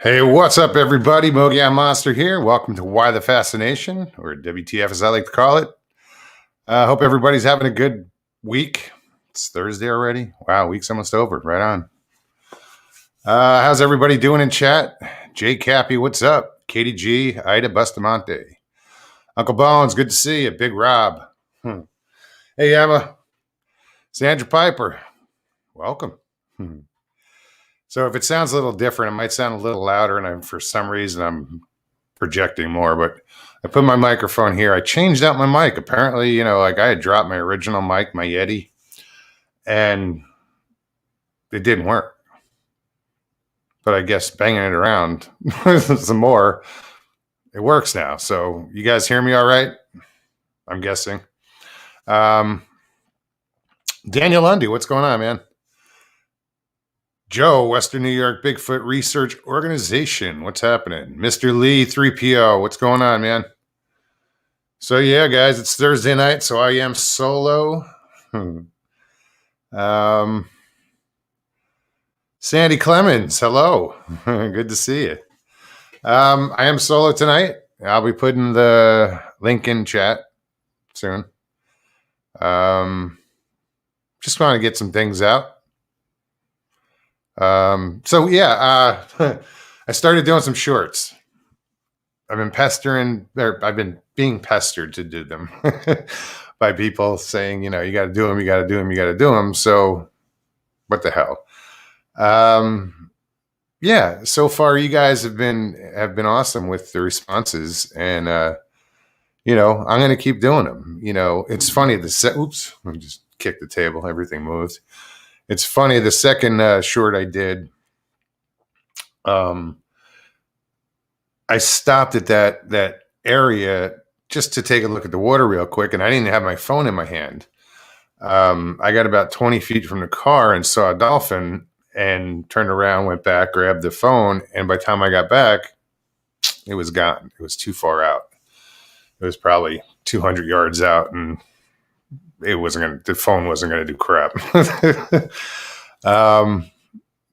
Hey, what's up, everybody? Mogian Monster here. Welcome to Why the Fascination, or WTF as I like to call it. Hope everybody's having a good week. It's Thursday already. Wow, week's almost over. Right on. How's everybody doing in chat? Jay Cappy, what's up? Katie G, Ida Bustamante. Uncle Bones, good to see you. Big Rob. Hey, Emma. Sandra Piper, welcome. So if it sounds a little different, it might sound a little louder, and for some reason I'm projecting more, but I put my microphone here. I changed out my mic. Apparently, like I had dropped my original mic, my Yeti, and it didn't work. But I guess banging it around some more, it works now. So you guys hear me all right? I'm guessing. Daniel Lundy, what's going on, man? Joe, Western New York Bigfoot Research Organization. What's happening? Mr. Lee, 3PO. What's going on, man? So, yeah, guys, it's Thursday night, so I am solo. Sandy Clemens, hello. Good to see you. I am solo tonight. I'll be putting the link in chat soon. Just want to get some things out. I started doing some shorts. I've been being pestered to do them by people saying, you got to do them, you got to do them, you got to do them. So what the hell? So far you guys have been awesome with the responses, and I'm going to keep doing them. It's funny, oops, I just kicked the table, everything moved. It's funny, the second short I did, I stopped at that area just to take a look at the water real quick, and I didn't have my phone in my hand. I got about 20 feet from the car and saw a dolphin and turned around, went back, grabbed the phone, and by the time I got back, it was gone. It was too far out. It was probably 200 yards out, and the phone wasn't going to do crap.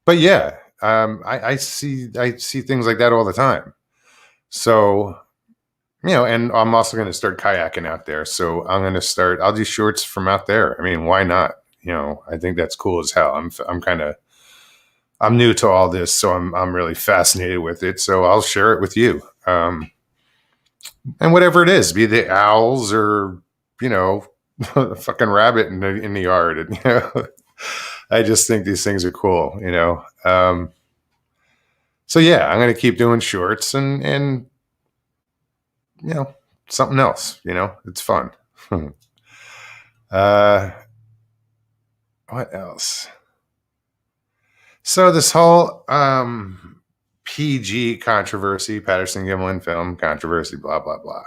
But yeah, I see things like that all the time. So, and I'm also going to start kayaking out there. So I'll do shorts from out there. I mean, why not? I think that's cool as hell. I'm new to all this, so I'm really fascinated with it. So I'll share it with you. And whatever it is, be the owls or, a fucking rabbit in the yard. And, I just think these things are cool, So yeah, I'm going to keep doing shorts and something else, it's fun. What else? So this whole PG controversy, Patterson-Gimlin film controversy, blah, blah, blah.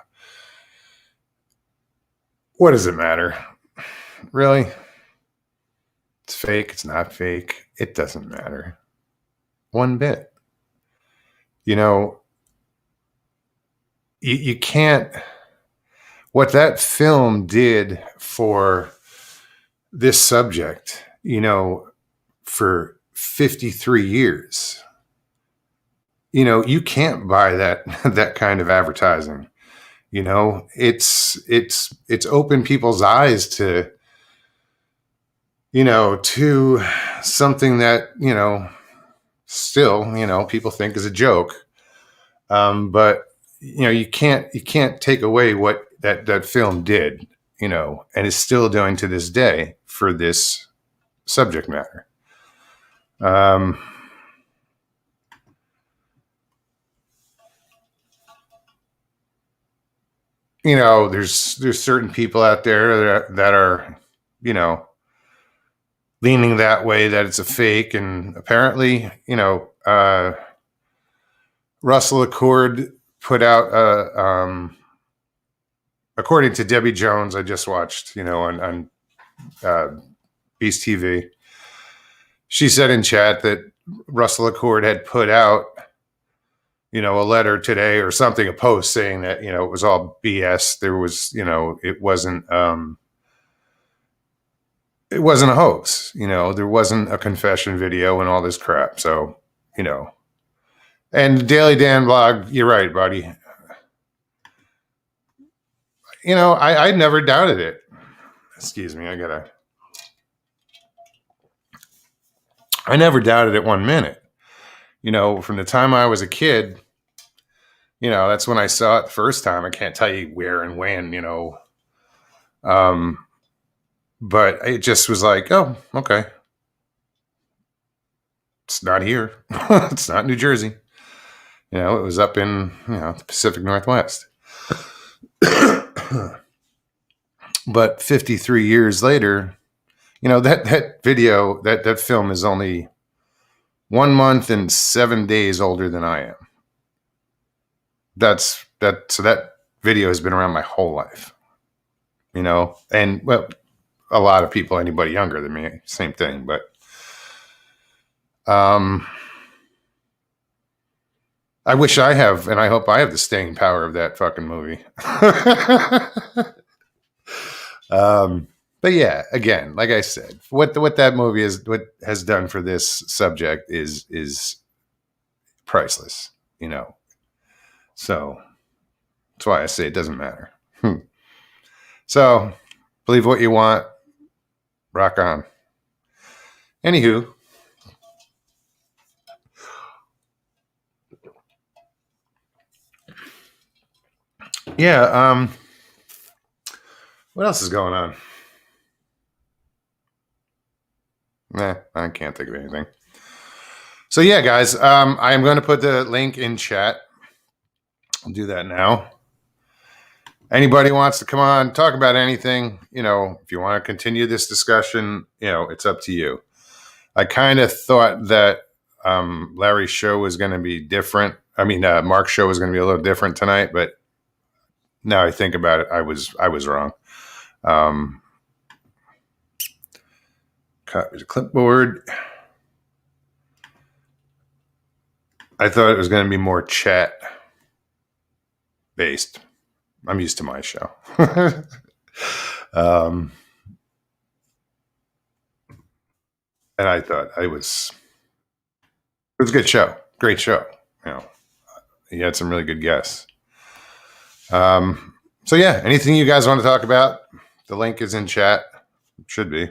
What does it matter? Really? It's fake. It's not fake. It doesn't matter. One bit. You can't. What that film did for this subject, for 53 years, you can't buy that kind of advertising. It's opened people's eyes to something that, still, people think is a joke. But you can't take away what that film did, and is still doing to this day for this subject matter. There's certain people out there that are, leaning that way, that it's a fake. And apparently, Russell Accord put out, according to Debbie Jones, I just watched, on Beast TV. She said in chat that Russell Accord had put out, a letter today or something, a post saying that, it was all BS. There was, it wasn't a hoax. There wasn't a confession video and all this crap. So, And the Daily Dan blog, you're right, buddy. You know, I never doubted it. Excuse me, I never doubted it 1 minute. You know, from the time I was a kid, you know, that's when I saw it the first time. I can't tell you where and when, you know. But it just was like, oh, okay. It's not here. It's not New Jersey. You know, it was up in, you know, the Pacific Northwest. But 53 years later, you know, that video, that film is only 1 month and 7 days older than I am. So that video has been around my whole life, you know, and well, a lot of people, anybody younger than me, same thing. But I wish I have, and I hope I have the staying power of that fucking movie. But yeah, again, like I said, what that movie has done for this subject is priceless, you know. So that's why I say it doesn't matter. So believe what you want. Rock on. Anywho. Yeah, what else is going on? Nah, I can't think of anything. So yeah, guys, I am going to put the link in chat. I'll do that now. Anybody wants to come on, talk about anything, you know, if you want to continue this discussion, you know, it's up to you. I kind of thought that Larry's show was going to be different. I mean, Mark's show was going to be a little different tonight, but now I think about it, I was wrong. Copy the clipboard. I thought it was going to be more chat based. I'm used to my show. And I thought it was a good show. Great show. You know, you had some really good guests. So yeah, anything you guys want to talk about, the link is in chat. It should be.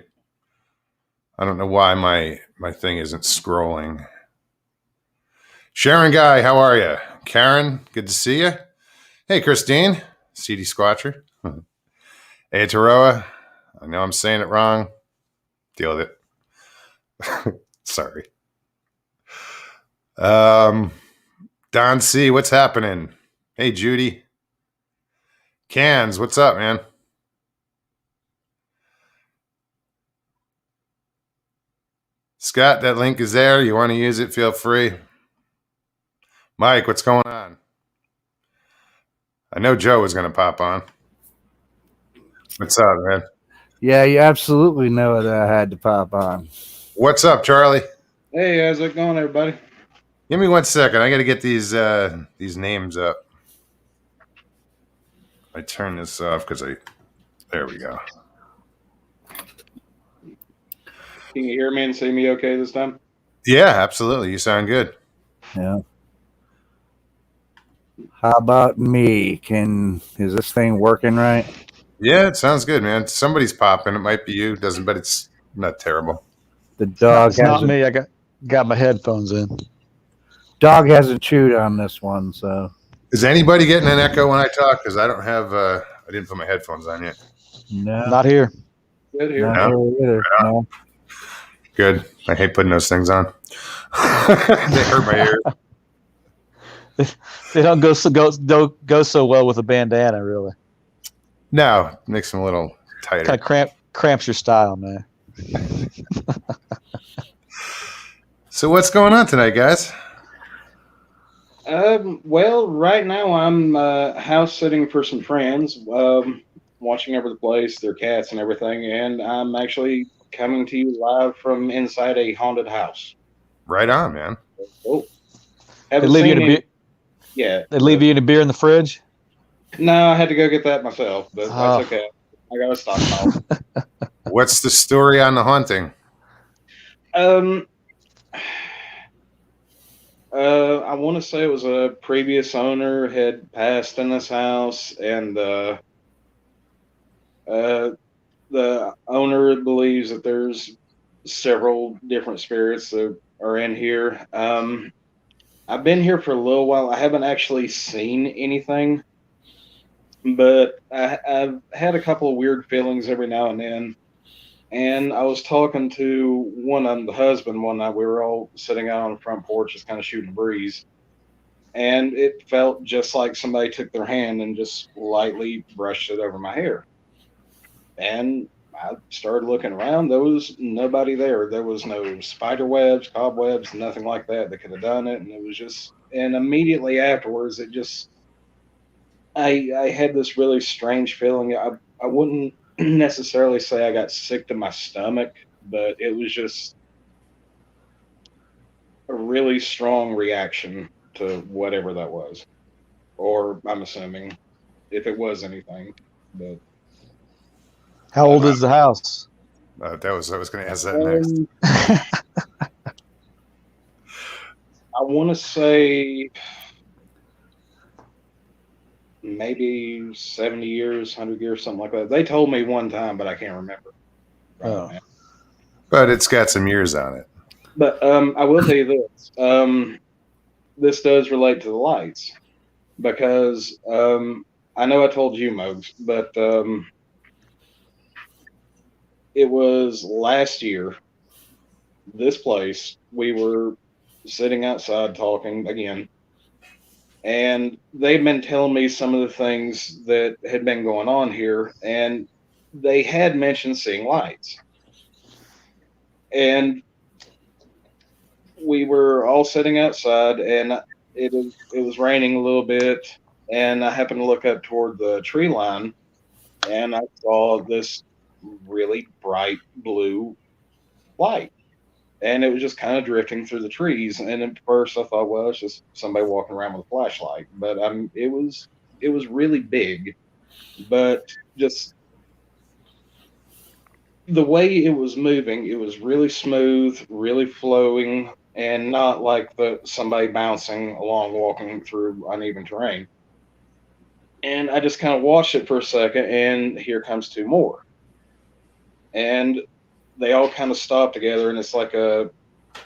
I don't know why my thing isn't scrolling. Sharon Guy, how are you? Karen, good to see you. Hey, Christine, CD Squatcher. Hey, Taroa, I know I'm saying it wrong. Deal with it. Sorry. Don C, what's happening? Hey, Judy. Cans, what's up, man? Scott, that link is there. You want to use it, feel free. Mike, what's going on? I know Joe was going to pop on. What's up, man? Yeah, you absolutely know that I had to pop on. What's up, Charlie? Hey, how's it going, everybody? Give me 1 second. I got to get these names up. I turn this off because there we go. Can you hear me and see me okay this time? Yeah, absolutely. You sound good. Yeah. How about me? Is this thing working right? Yeah, it sounds good, man. Somebody's popping. It might be you. Doesn't, but it's not terrible. The dog It's not me. I got my headphones in. Dog hasn't chewed on this one, so. Is anybody getting an echo when I talk? Because I don't have. I didn't put my headphones on yet. No. Not here. Good here. Not here either. No. Good. I hate putting those things on. They hurt my ears. They don't go so well with a bandana, really. No, makes them a little tighter. Kind of cramps your style, man. So what's going on tonight, guys? Well, right now I'm house sitting for some friends, watching over the place, their cats and everything, and I'm actually coming to you live from inside a haunted house. Right on, man. Oh, They leave you in a beer. Yeah. They leave you in a beer in the fridge. No, I had to go get that myself, but that's okay. I got a stockpile. What's the story on the haunting? I want to say it was a previous owner had passed in this house, and the owner believes that there's several different spirits that are in here. I've been here for a little while. I haven't actually seen anything, but I've had a couple of weird feelings every now and then. And I was talking to one of them, the husband, one night. We were all sitting out on the front porch, just kind of shooting a breeze. And it felt just like somebody took their hand and just lightly brushed it over my hair. And I started looking around. There was nobody there. There was no spider webs, cobwebs, nothing like that that could have done it. And it was just, and immediately afterwards, it just, I had this really strange feeling. I wouldn't necessarily say I got sick to my stomach, but it was just a really strong reaction to whatever that was. Or I'm assuming if it was anything. But How old is the house? I was going to ask that next. I want to say maybe 70 years, 100 years, something like that. They told me one time, but I can't remember. Oh. But it's got some years on it. But I will tell you this. This does relate to the lights because I know I told you, Mogs, but it was last year, this place, we were sitting outside talking again, and they've been telling me some of the things that had been going on here, and they had mentioned seeing lights. And we were all sitting outside, and it was raining a little bit, and I happened to look up toward the tree line, and I saw this really bright blue light, and it was just kind of drifting through the trees. And at first, I thought, well, it's just somebody walking around with a flashlight, but it was really big, but just the way it was moving, it was really smooth, really flowing, and not like somebody bouncing along, walking through uneven terrain. And I just kind of watched it for a second, and here comes two more. And they all kind of stop together, and it's like a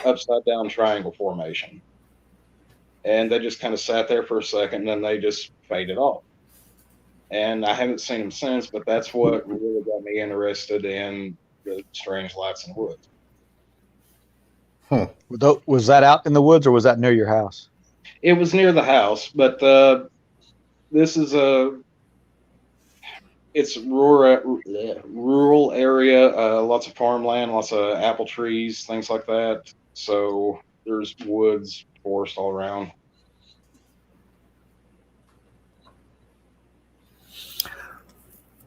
upside down triangle formation. And they just kind of sat there for a second, and then they just faded off. And I haven't seen them since, but that's what really got me interested in the strange lights in the woods. Was that out in the woods or was that near your house? It was near the house, but this is it's rural area, lots of farmland, lots of apple trees, things like that. So there's woods, forest all around.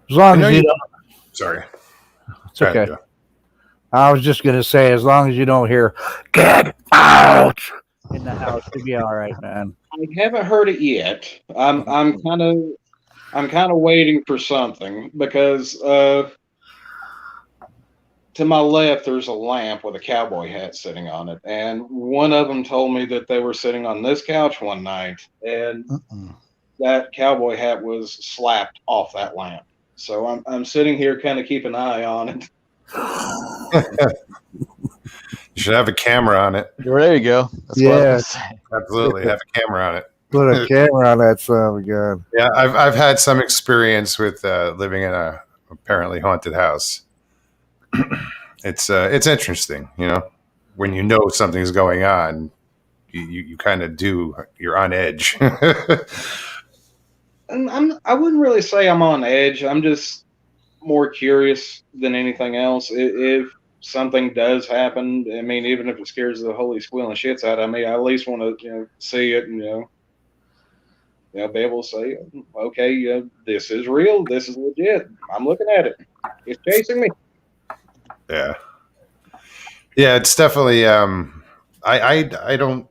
As long as you don't. Sorry. It's okay. I was just going to say, as long as you don't hear, get out in the house, you'll be all right, man. I haven't heard it yet. I'm kind of waiting for something because to my left there's a lamp with a cowboy hat sitting on it, and one of them told me that they were sitting on this couch one night, and that cowboy hat was slapped off that lamp. So I'm sitting here kind of keeping an eye on it. You should have a camera on it. There you go. That's Yeah. what I was saying. Absolutely, have a camera on it. Put a camera on that son of a gun. Yeah, I've had some experience with living in a apparently haunted house. It's interesting, when you know something's going on, you kind of you're on edge. And I wouldn't really say I'm on edge. I'm just more curious than anything else. If something does happen, I mean, even if it scares the holy squealing shits out of me, I at least want to see it and be able to say, okay, this is real, this is legit. I'm looking at it. It's chasing me. Yeah, it's definitely. I don't.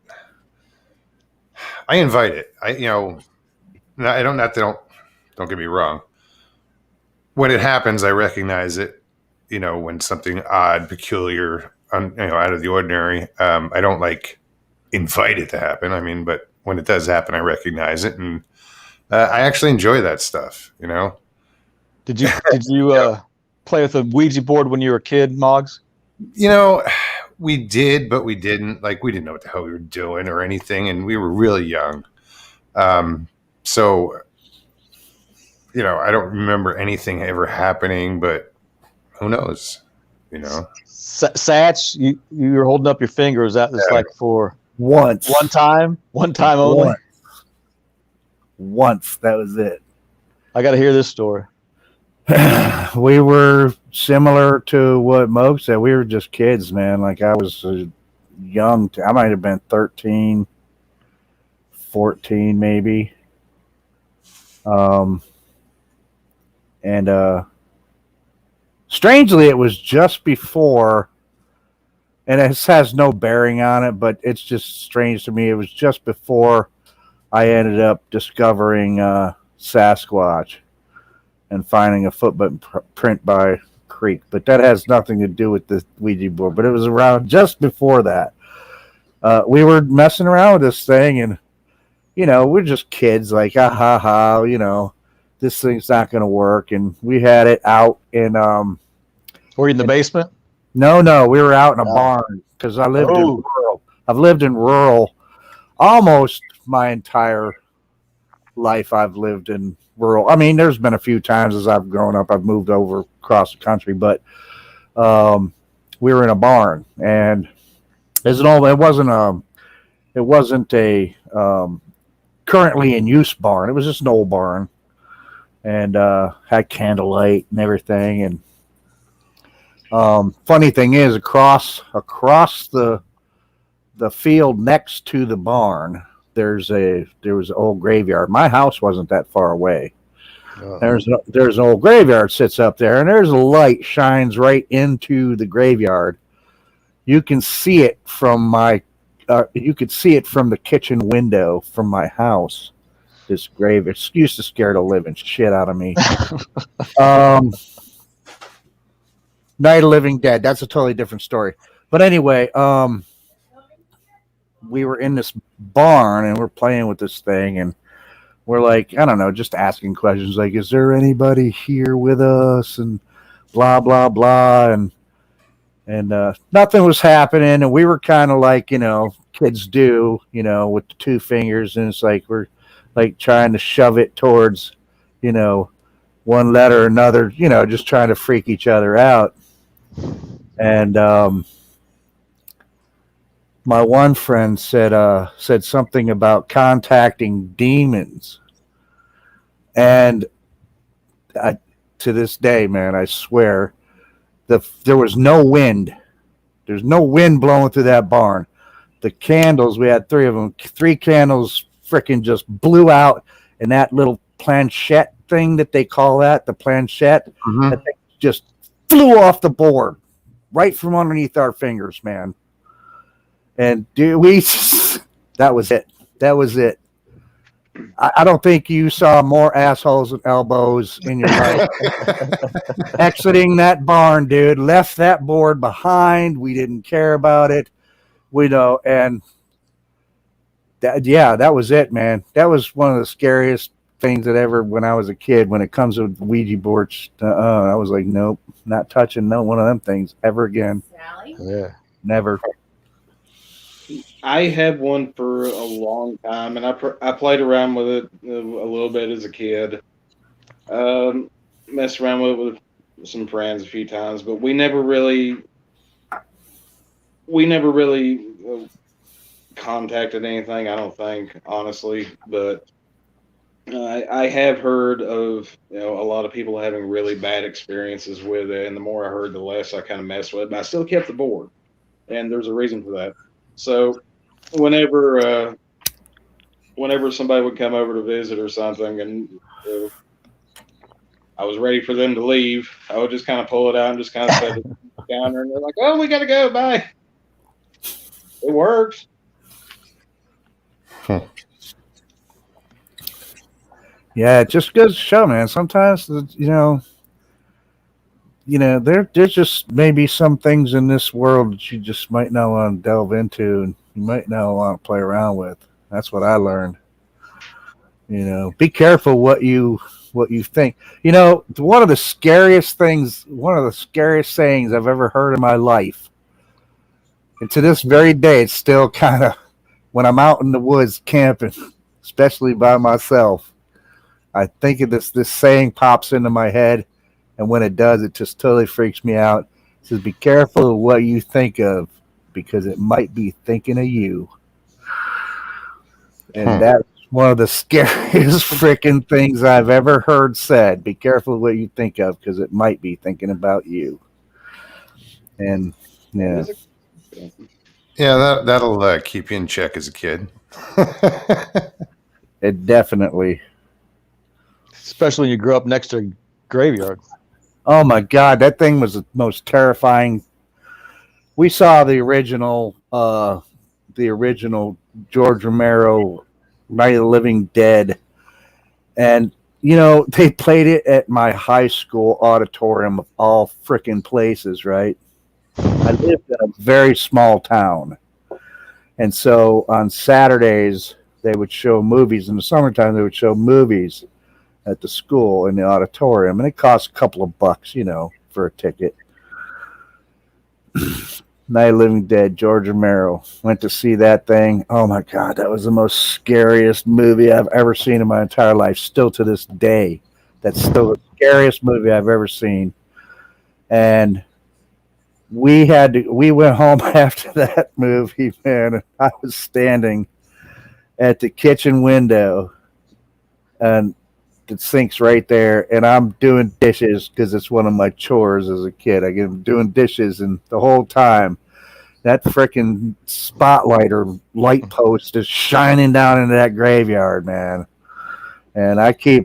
I invite it. I don't. Don't get me wrong. When it happens, I recognize it. When something odd, peculiar, out of the ordinary. I don't invite it to happen. I mean, but when it does happen, I recognize it, and I actually enjoy that stuff. You know. Did you play with a Ouija board when you were a kid, Moggs? You know, we did, but we didn't. Like, we didn't know what the hell we were doing or anything, and we were really young. So, you know, I don't remember anything ever happening, but who knows? You know, Satch, you were holding up your finger. Is that just like for one time only? Once, that was it. I got to hear this story. We were similar to what Moog said. We were just kids, man. Like, I was young. I might have been 13, 14 maybe. Strangely, it was just before, and it has no bearing on it, but it's just strange to me. It was just before I ended up discovering Sasquatch and finding a footprint by creek. But that has nothing to do with the Ouija board. But it was around just before that. We were messing around with this thing, and, you know, we're just kids, like, you know, this thing's not going to work. And we had it out in... Were you in the basement? No, we were out in a barn, because I lived in rural. I've lived in rural almost my entire life. I've lived in rural. I mean, there's been a few times as I've grown up, I've moved over across the country, but we were in a barn, and it wasn't a currently in use barn. It was just an old barn, and had candlelight and everything. And funny thing is, across the field next to the barn, there was an old graveyard. My house wasn't that far away. There's an old graveyard sits up there, and there's a light shines right into the graveyard. You can see it from the kitchen window from my house. This grave, it used to scare the living shit out of me. Night of Living Dead. That's a totally different story. But anyway, we were in this barn, and we're playing with this thing, and we're like, I don't know, just asking questions like, is there anybody here with us? And blah, blah, blah. And nothing was happening. And we were kind of like, you know, kids do, you know, with the two fingers. And it's like, we're like trying to shove it towards, you know, one letter or another, you know, just trying to freak each other out. And my one friend said something about contacting demons, and to this day, man, I swear, there was no wind. There's no wind blowing through that barn. The candles, we had 3 of them. 3 candles freaking just blew out, and that little planchette thing that they call that, the planchette, that thing just flew off the board right from underneath our fingers, man. And dude, that was it. I don't think you saw more assholes and elbows in your life. Exiting that barn, dude. Left that board behind. We didn't care about it. We know, and that was it, man. That was one of the scariest things that ever, when I was a kid, when it comes to Ouija boards. I was like, nope, not touching no one of them things ever again. Sally? Yeah, never. I had one for a long time, and I played around with it a little bit as a kid. Messed around with it with some friends a few times, but we never really contacted anything, I don't think, honestly. But I have heard of, you know, a lot of people having really bad experiences with it, and the more I heard, the less I kind of messed with it. But I still kept the board, and there's a reason for that. So whenever somebody would come over to visit or something, and I was ready for them to leave, I would just kind of pull it out and just kind of set it down there, and they're like, "Oh, we got to go, bye." It works. Yeah, it just goes to show, man. Sometimes, you know, there's just maybe some things in this world that you just might not want to delve into. And you might not want to play around with. That's what I learned. Be careful what you think. One of the scariest sayings I've ever heard in my life, and to this very day, it's still kind of, when I'm out in the woods camping, especially by myself, I think of this saying pops into my head, and when it does, it just totally freaks me out. It says, be careful of what you think of, because it might be thinking of you. And that's one of the scariest freaking things I've ever heard said. Be careful of what you think of, because it might be thinking about you. And yeah. Yeah, that'll keep you in check as a kid. It definitely. Especially when you grew up next to a graveyard. Oh my God, that thing was the most terrifying. We saw the original George Romero Night of the Living Dead, and they played it at my high school auditorium of all frickin' places, right? I lived in a very small town, and so on Saturdays they would show movies. In the summertime they would show movies at the school in the auditorium, and it cost a couple of bucks, for a ticket. Night of the Living Dead, George Romero. Went to see that thing. Oh my God, that was the most scariest movie I've ever seen in my entire life. Still to this day, that's still the scariest movie I've ever seen. And we went home after that movie, man. And I was standing at the kitchen window, and the sink's right there, and I'm doing dishes because it's one of my chores as a kid. I get doing dishes, and the whole time that freaking spotlight or light post is shining down into that graveyard, man. And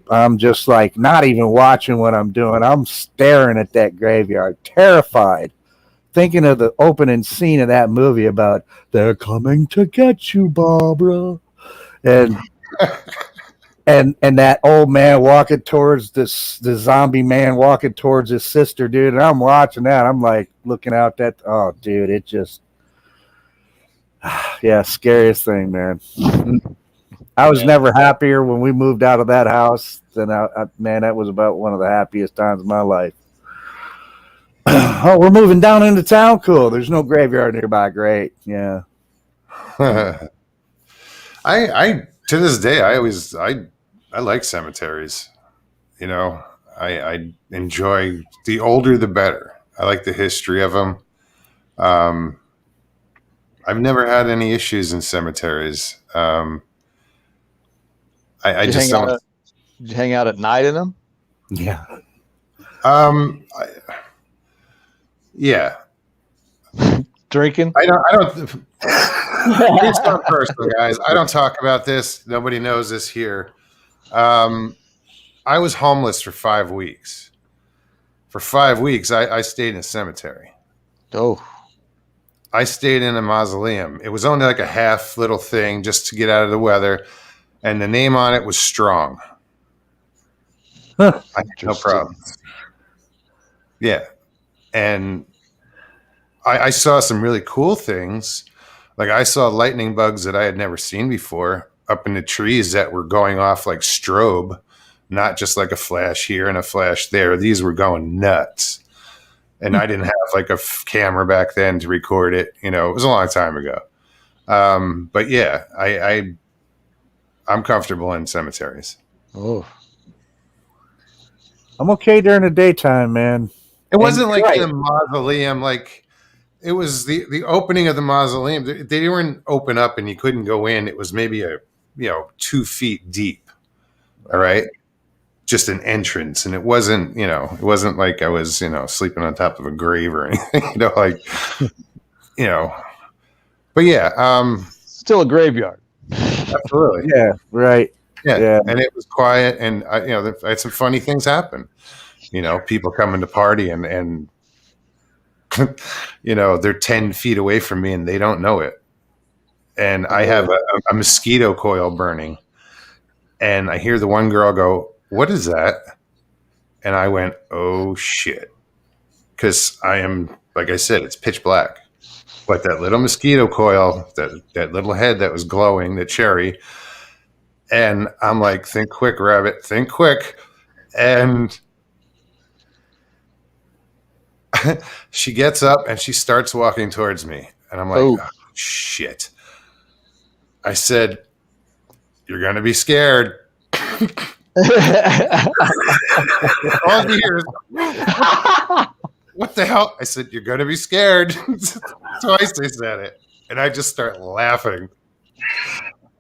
I'm just like not even watching what I'm doing. I'm staring at that graveyard, terrified, thinking of the opening scene of that movie about they're coming to get you, Barbara. And that old man walking towards the zombie man walking towards his sister, dude. And I'm watching that. I'm like looking out that. Oh, dude, it just, yeah, scariest thing, man. I was never happier when we moved out of that house than man, that was about one of the happiest times of my life. Oh, we're moving down into town. Cool. There's no graveyard nearby. Great. Yeah. I to this day, I like cemeteries. I enjoy, the older the better. I like the history of them. I've never had any issues in cemeteries. I just don't. Did you hang out at night in them? Yeah. Yeah. Drinking? I don't. It's not personal, guys. I don't talk about this. Nobody knows this here. I was homeless for 5 weeks. For 5 weeks, I stayed in a cemetery. Oh. I stayed in a mausoleum. It was only like a half little thing just to get out of the weather, and the name on it was Strong. I had no problem. Yeah. And I saw some really cool things. Like I saw lightning bugs that I had never seen before up in the trees that were going off like strobe, not just like a flash here and a flash there. These were going nuts. And I didn't have like a camera back then to record it. It was a long time ago. But yeah, I'm comfortable in cemeteries. Oh, I'm okay during the daytime, man. It wasn't like in a mausoleum, like it was the opening of the mausoleum. They didn't open up and you couldn't go in. It was maybe 2 feet deep. All right. Just an entrance. And it wasn't like I was, sleeping on top of a grave or anything, but yeah. Still a graveyard. Absolutely. Yeah. Right. Yeah. And it was quiet. And I had some funny things happen, people coming to party and they're 10 feet away from me and they don't know it. And I have a mosquito coil burning. And I hear the one girl go, "What is that?" And I went, "Oh shit." Cause I am, like I said, it's pitch black. But that little mosquito coil, that little head that was glowing, the cherry, and I'm like, think quick, rabbit, think quick. And she gets up and she starts walking towards me. And I'm like, oh, shit. I said, you're going to be scared. All the years. What the hell? I said, you're going to be scared. Twice I said it. And I just start laughing.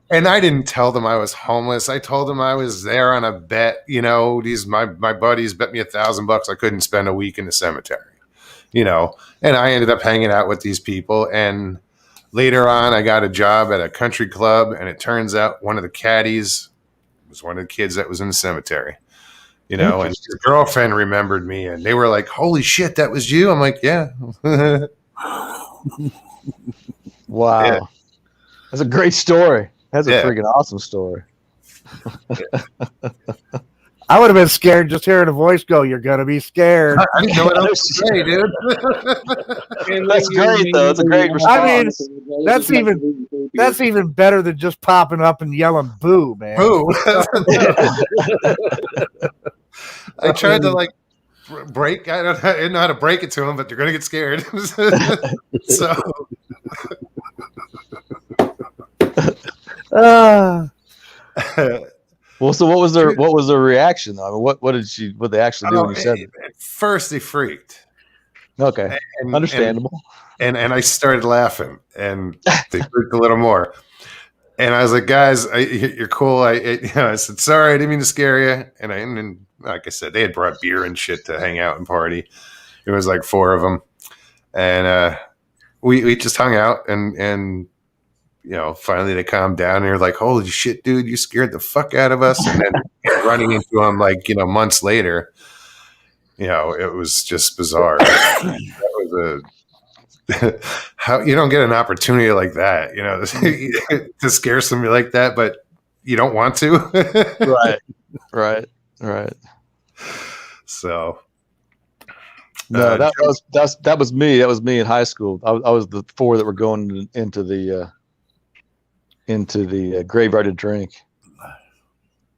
And I didn't tell them I was homeless. I told them I was there on a bet. You know, my buddies bet me $1,000 I couldn't spend a week in the cemetery. You know, and I ended up hanging out with these people. And later on, I got a job at a country club. And it turns out one of the caddies was one of the kids that was in the cemetery. You know, and his girlfriend remembered me. And they were like, holy shit, that was you? I'm like, yeah. Wow. Yeah. That's a great story. That's a freaking awesome story. I would have been scared just hearing a voice go, you're going to be scared. I didn't know what else to say, dude. That's great, though. It's a great response. I mean, that's even better than just popping up and yelling boo, man. Boo. I tried to, like, break. I didn't know how to break it to them, but they're going to get scared. So... Well, so what was their reaction though? I mean, what they actually do when you said it? At first they freaked. Okay. Understandable. And I started laughing and they freaked a little more. And I was like, guys, you're cool. I said, sorry, I didn't mean to scare you. And like I said, they had brought beer and shit to hang out and party. It was like 4 of them. And we just hung out and you know, finally they calmed down and they're like, holy shit, dude, you scared the fuck out of us. And then running into them like, you know, months later, you know, it was just bizarre. That was how you don't get an opportunity like that, you know, to scare somebody like that, but you don't want to. Right. So no, that was me. That was me in high school. I was the 4 that were going into the graveyard to drink,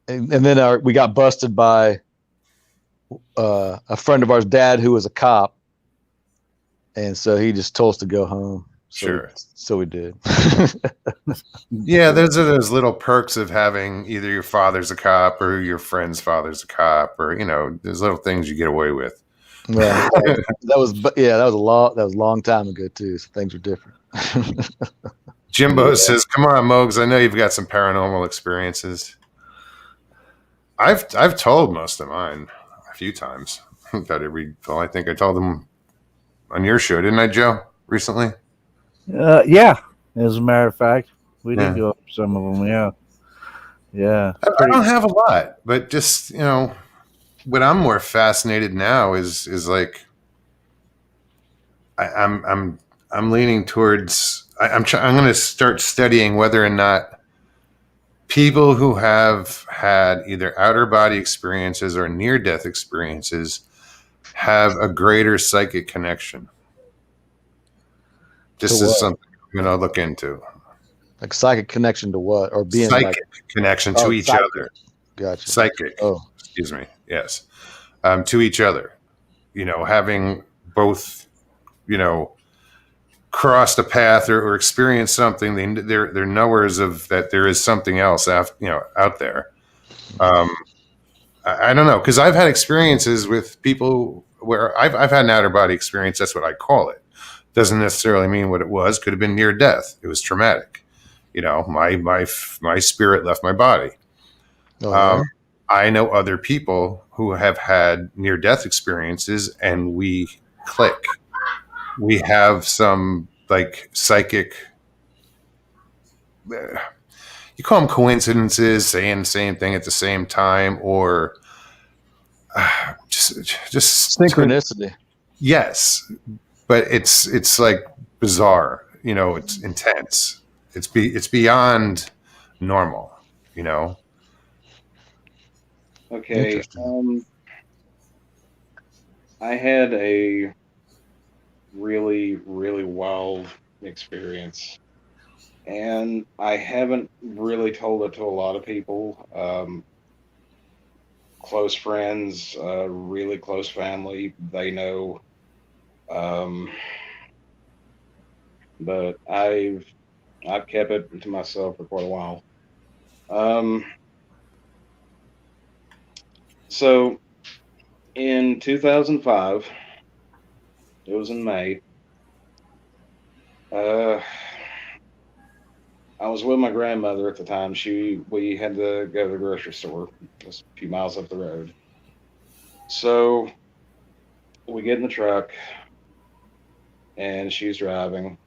and then we got busted by a friend of ours' dad who was a cop, and so he just told us to go home. So we did. Yeah, those are those little perks of having either your father's a cop or your friend's father's a cop, or you know, there's little things you get away with. Yeah, that was a long time ago too. So things were different. Jimbo says, "Come on, Mogs. I know you've got some paranormal experiences." I've told most of mine a few times. I think I told them on your show, didn't I, Joe? Recently. Yeah. As a matter of fact, we did go over some of them. Yeah. I don't have a lot, but just you know, what I'm more fascinated now is like I'm leaning towards. I'm going to start studying whether or not people who have had either outer body experiences or near-death experiences have a greater psychic connection. This is something I'm going to look into. Like psychic connection to what? Or being psychic connection to each other. Gotcha. Psychic. Oh, excuse me. Yes. To each other. You know, having both, you know, crossed a path or experienced something, they're knowers of that there is something else out there. I don't know, because I've had experiences with people where I've had an outer body experience. That's what I call it. Doesn't necessarily mean what it was. Could have been near death. It was traumatic. You know, my spirit left my body. I know other people who have had near death experiences, and we click. We have some like psychic, you call them coincidences, saying the same thing at the same time, or just synchronicity. Yes, but it's like bizarre. You know, it's intense. It's beyond normal. You know. Okay. I had a really, really wild experience. And I haven't really told it to a lot of people. Close friends, really close family, they know. Um, but I've kept it to myself for quite a while. Um, so in 2005, it was in May. Uh, I was with my grandmother at the time. We had to go to the grocery store, just a few miles up the road. So we get in the truck, and she's driving,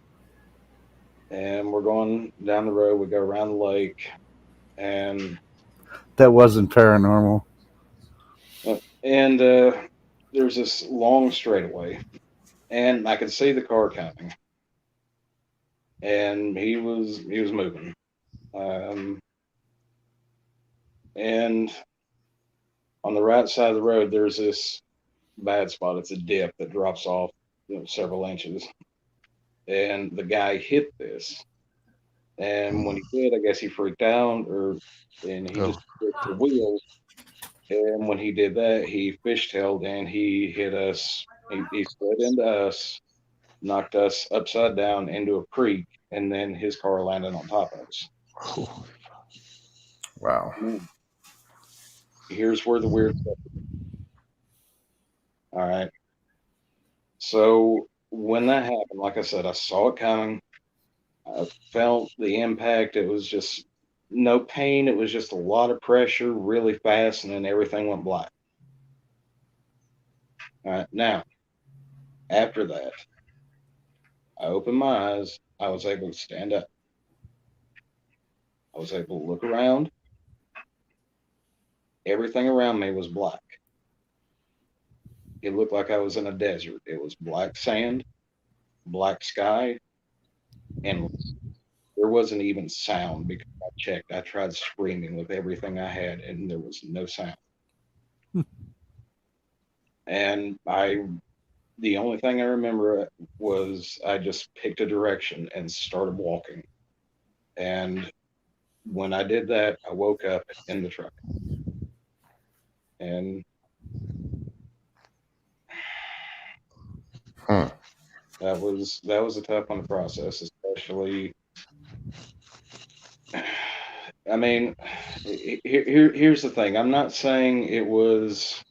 and we're going down the road. We go around the lake, and That wasn't paranormal. and there's this long straightaway, and I could see the car coming, and he was moving, um, and on the right side of the road, there's this bad spot. It's a dip that drops off, several inches, and the guy hit this. And when he did, I guess he freaked out, and he just hit the wheels. And when he did that, he fishtailed and he hit us. He slid into us, knocked us upside down into a creek, and then his car landed on top of us. Wow. Here's where the weird stuff is. All right. So when that happened, like I said, I saw it coming. I felt the impact. It was just no pain. It was just a lot of pressure, really fast, and then everything went black. All right. Now, after that, I opened my eyes. I was able to stand up. I was able to look around. Everything around me was black. It looked like I was in a desert. It was black sand, black sky, and there wasn't even sound because I checked. I tried screaming with everything I had, and there was no sound. And the only thing I remember was I just picked a direction and started walking. And when I did that, I woke up in the truck. And Huh. that was a tough one to process, especially. I mean, here's the thing. I'm not saying it was.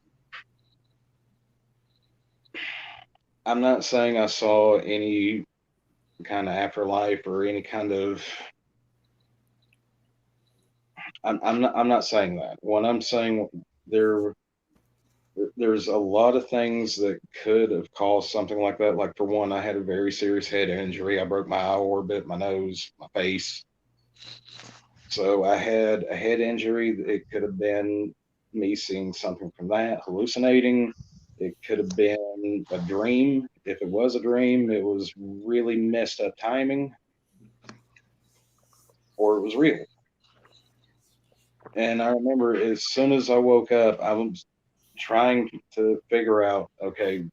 I'm not saying I saw any kind of afterlife or any kind of. I'm not saying that. What I'm saying, there there's a lot of things that could have caused something like that. Like, for one, I had a very serious head injury. I broke my eye orbit, my nose, my face. So I had a head injury. It could have been me seeing something from that, hallucinating. It could have been a dream. If it was a dream, it was really messed up timing, or it was real. And I remember as soon as I woke up, I was trying to figure out, okay,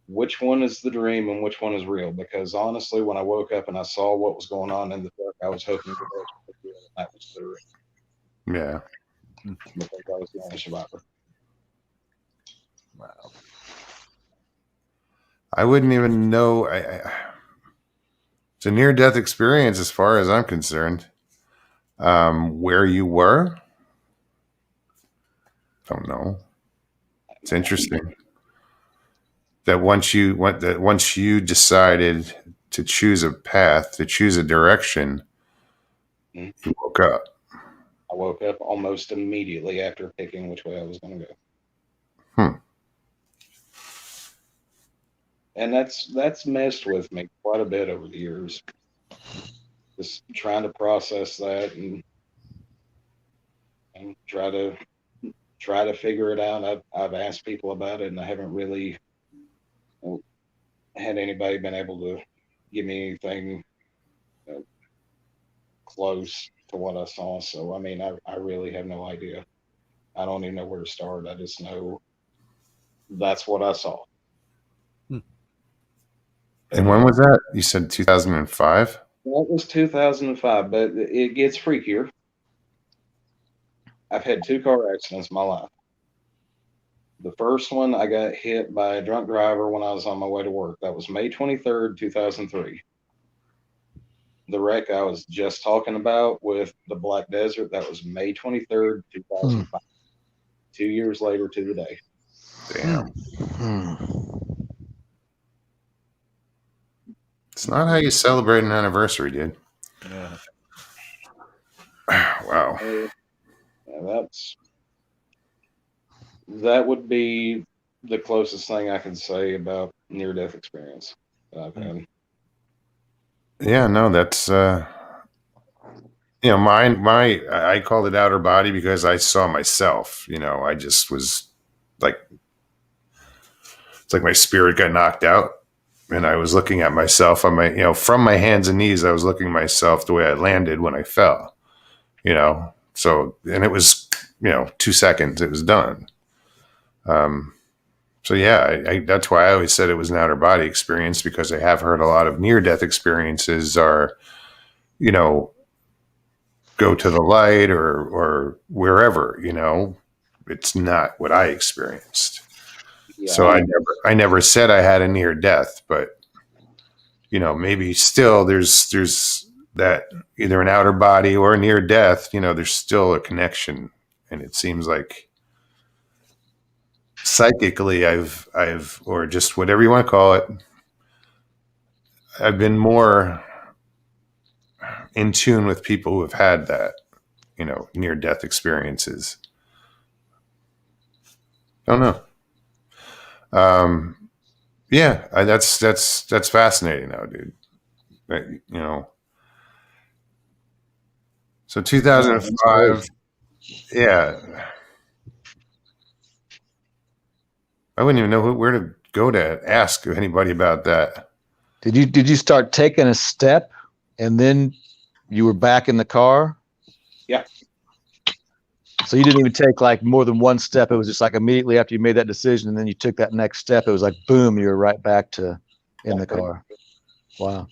which one is the dream and which one is real. Because honestly, when I woke up and I saw what was going on in the truck, I was hoping that that was the dream. Yeah. Because I was the only survivor. Wow. I wouldn't even know. It's a near-death experience as far as I'm concerned. Where you were? Don't know. It's interesting that once you decided to choose a path, to choose a direction, Mhm. you woke up. I woke up almost immediately after picking which way I was going to go. Hmm. And that's messed with me quite a bit over the years. Just trying to process that and try to figure it out. I've asked people about it, and I haven't really had anybody been able to give me anything close to what I saw. So I mean, I really have no idea. I don't even know where to start. I just know that's what I saw. And when was that? You said 2005? That was 2005, but it gets freakier. I've had 2 car accidents in my life. The first one, I got hit by a drunk driver when I was on my way to work. That was May 23rd, 2003. The wreck I was just talking about with the Black Desert, that was May 23rd, 2005. 2 years later to the day. Damn. It's not how you celebrate an anniversary, dude. Yeah. Wow. Yeah, that would be the closest thing I can say about near-death experience that I've had. Yeah, no, that's I called it outer body because I saw myself. I just was like, it's like my spirit got knocked out, and I was looking at myself on my, from my hands and knees. I was looking at myself the way I landed when I fell. So, and it was 2 seconds. It was done. So yeah, I that's why I always said it was an outer body experience, because I have heard a lot of near-death experiences are, go to the light or wherever. It's not what I experienced. Yeah, So I never said I had a near death, but maybe still there's that either an outer body or a near death. There's still a connection, and it seems like psychically I've or just whatever you want to call it, I've been more in tune with people who have had that, near death experiences. Don't know. Yeah, that's fascinating though, dude. So 2005, yeah. I wouldn't even know where to go to ask anybody about that. Did you start taking a step and then you were back in the car? Yeah. So you didn't even take like more than one step. It was just like immediately after you made that decision and then you took that next step, it was like boom, you were right back to in the car. Wow.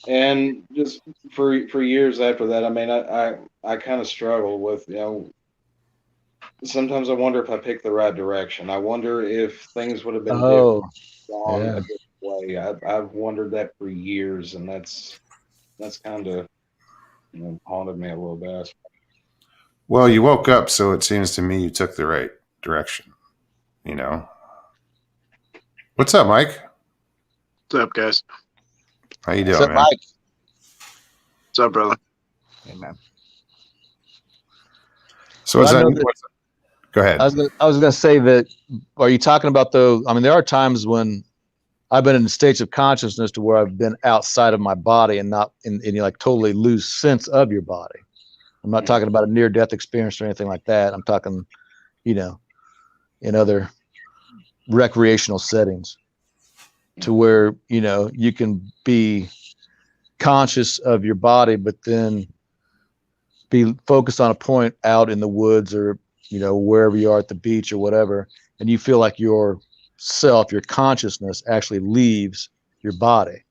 And just for years after that, I mean, I kind of struggle with, sometimes I wonder if I picked the right direction. I wonder if things would have been different gone a different way. I've wondered that for years, and that's kind of haunted me a little bit. Well, you woke up, so it seems to me you took the right direction. What's up, Mike? What's up, guys? How you doing, What's up, man? Mike? What's up, brother? Hey, man. So go ahead. I was gonna say that. Are you talking about I mean, there are times when I've been in states of consciousness to where I've been outside of my body and not in you like totally lose sense of your body. I'm not talking about a near-death experience or anything like that. I'm talking, in other recreational settings, to where you can be conscious of your body, but then be focused on a point out in the woods or wherever you are at the beach or whatever, and you feel like your consciousness actually leaves your body,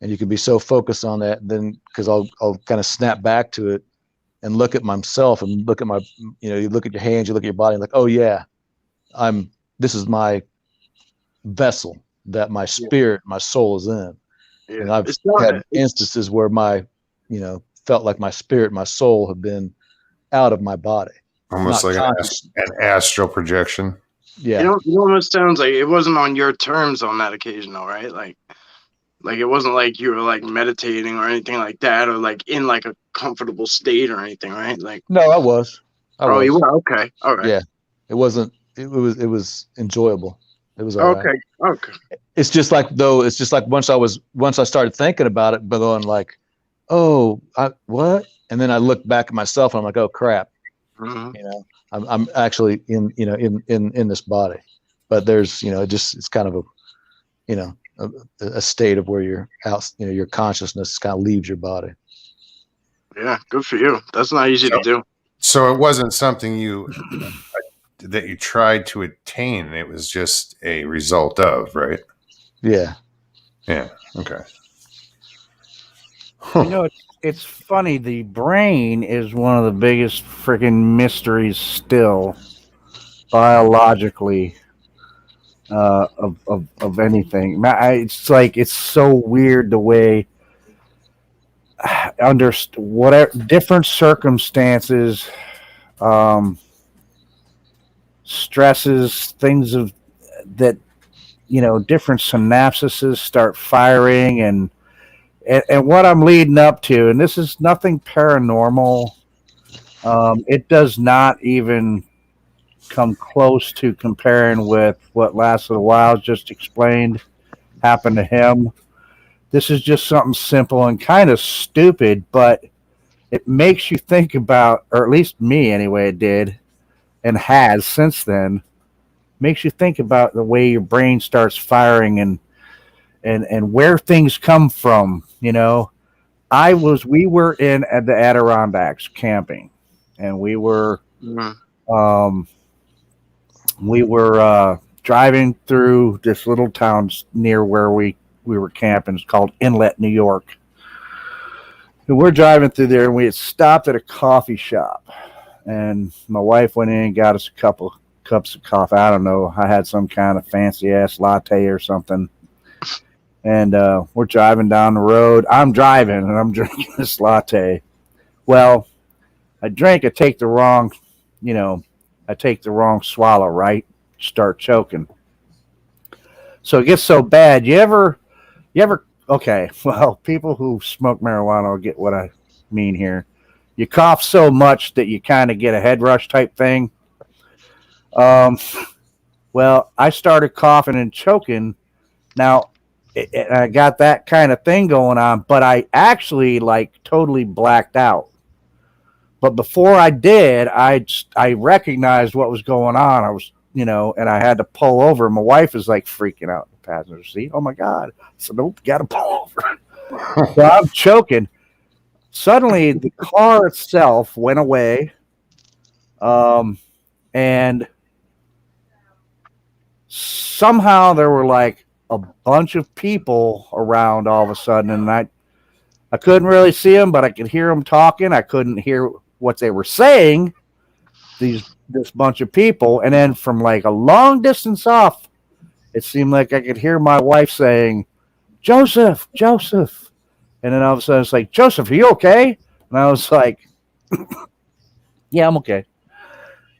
and you can be so focused on that. Then because I'll kind of snap back to it and look at myself and look at my you look at your hands, you look at your body, and like, oh yeah, this is my vessel that my spirit, my soul is in. Yeah. And I've had instances where my felt like my spirit, my soul have been out of my body. Almost like an astral projection. Yeah. It almost sounds like it wasn't on your terms on that occasion, though, right? Like it wasn't like you were like meditating or anything like that, or like in like a comfortable state or anything, right? Like no, I was. You were? Okay. All right. Yeah. It wasn't. It was enjoyable. It was all right. Okay. It's just like once I started thinking about it, but going like, oh, what? And then I look back at myself and I'm like, oh crap. Mm-hmm. I'm actually in this body, but there's it's kind of a state of where you're out, your consciousness kind of leaves your body. Yeah, good for you. That's not easy to do. So it wasn't something that you tried to attain. It was just a result of, right? Yeah. Yeah. Okay. Huh. You know, it's funny. The brain is one of the biggest freaking mysteries still, biologically, of anything. It's like it's so weird the way under whatever different circumstances, um, stresses, things of that, different synapses start firing, and what I'm leading up to, and this is nothing paranormal. It does not even come close to comparing with what Last of the Wild just explained happened to him. This is just something simple and kind of stupid, but it makes you think about, or at least me anyway, it did, and has since then, makes you think about the way your brain starts firing and where things come from. We were in at the Adirondacks camping, and we were um, driving through this little town near where we were camping. It's called Inlet, New York. And we're driving through there, and we had stopped at a coffee shop, and my wife went in and got us a couple cups of coffee. I don't know. I had some kind of fancy ass latte or something. And we're driving down the road. I'm driving and I'm drinking this latte. Well, I take the wrong swallow, right? Start choking. So it gets so bad. You ever, okay, well, people who smoke marijuana will get what I mean here. You cough so much that you kind of get a head rush type thing. Well, I started coughing and choking. Now, I got that kind of thing going on, but I actually totally blacked out. But before I did, I recognized what was going on. I was, and I had to pull over. My wife is freaking out in the passenger seat. Oh my God. I said, nope, got to pull over. So I'm choking. Suddenly the car itself went away. And somehow there were a bunch of people around all of a sudden, and I couldn't really see them, but I could hear them talking. I couldn't hear what they were saying, this bunch of people. And then from a long distance off, it seemed like I could hear my wife saying, Joseph. And then all of a sudden it's like, Joseph, are you okay? And I was like, yeah, I'm okay.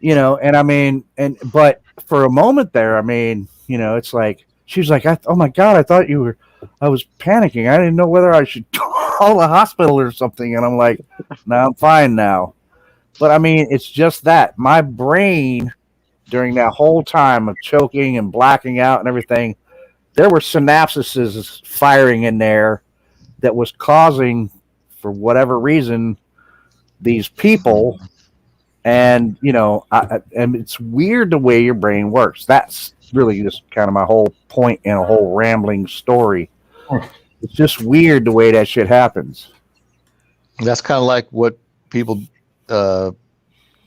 And I mean, but for a moment there, I mean, it's like, she was like, oh my God, I was panicking. I didn't know whether I should call the hospital or something. And I'm like, no, I'm fine now. But I mean, it's just that my brain during that whole time of choking and blacking out and everything, there were synapses firing in there that was causing, for whatever reason, these people. And, and it's weird the way your brain works. That's really just kind of my whole point in a whole rambling story. It's just weird the way that shit happens. That's kind of like what people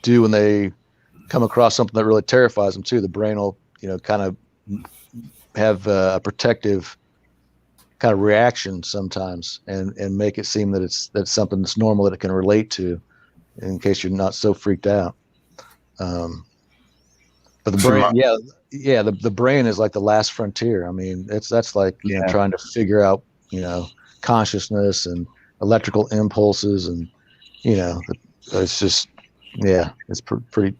do when they come across something that really terrifies them too. The brain will, kind of have a protective kind of reaction sometimes and make it seem that that's something that's normal that it can relate to, in case you're not so freaked out. But the brain, the brain is like the last frontier. I mean, that's like trying to figure out, consciousness and electrical impulses, and it's just it's pretty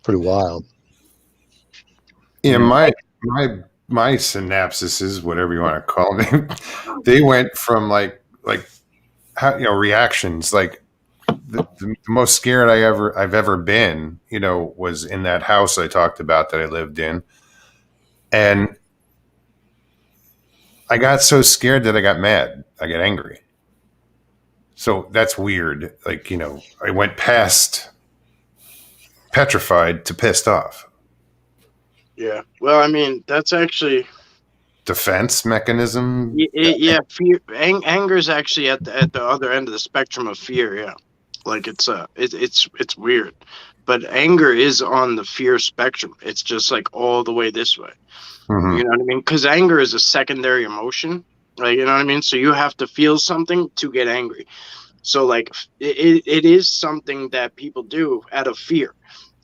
wild. Yeah, my synapses, whatever you want to call them, they went from how reactions the most scared I've ever been, was in that house I talked about that I lived in. And I got so scared that I got mad. I got angry. So that's weird. I went past petrified to pissed off. Yeah. Well, I mean, that's actually defense mechanism. Yeah. Fear, anger is actually at the other end of the spectrum of fear. Yeah. It's weird, but anger is on the fear spectrum. It's just all the way this way. Mhm. You know what I mean? Because anger is a secondary emotion. Like, you know what I mean? So you have to feel something to get angry. So like it is something that people do out of fear.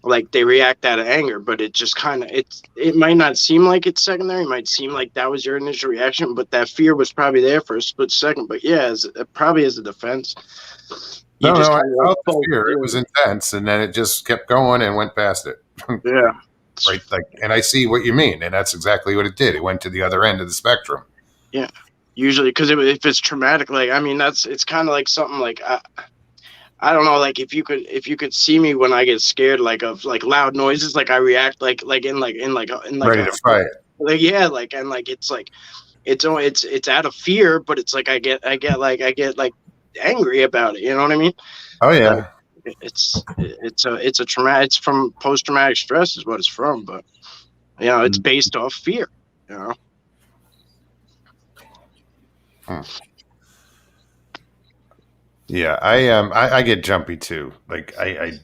Like they react out of anger, but it just kind of it might not seem like it's secondary. It might seem like that was your initial reaction, but that fear was probably there for a split second. But yeah, probably as a defense, you just I kind of felt the like fear. It was intense, and then it just kept going and went past it. yeah. Right, like, and I see what you mean, and that's exactly what it did. It went to the other end of the spectrum. Yeah, usually because if it's traumatic, like I mean, it's kind of like something like I don't know, like if you could see me when I get scared, like of like loud noises, like I react like in Ready to fight. like yeah, like and like it's out of fear, but it's like I get like angry about it. You know what I mean? Oh yeah. It's a traumatic. It's from post traumatic stress is what it's from, but you know it's based off fear. You know. Yeah, I get jumpy too. Like I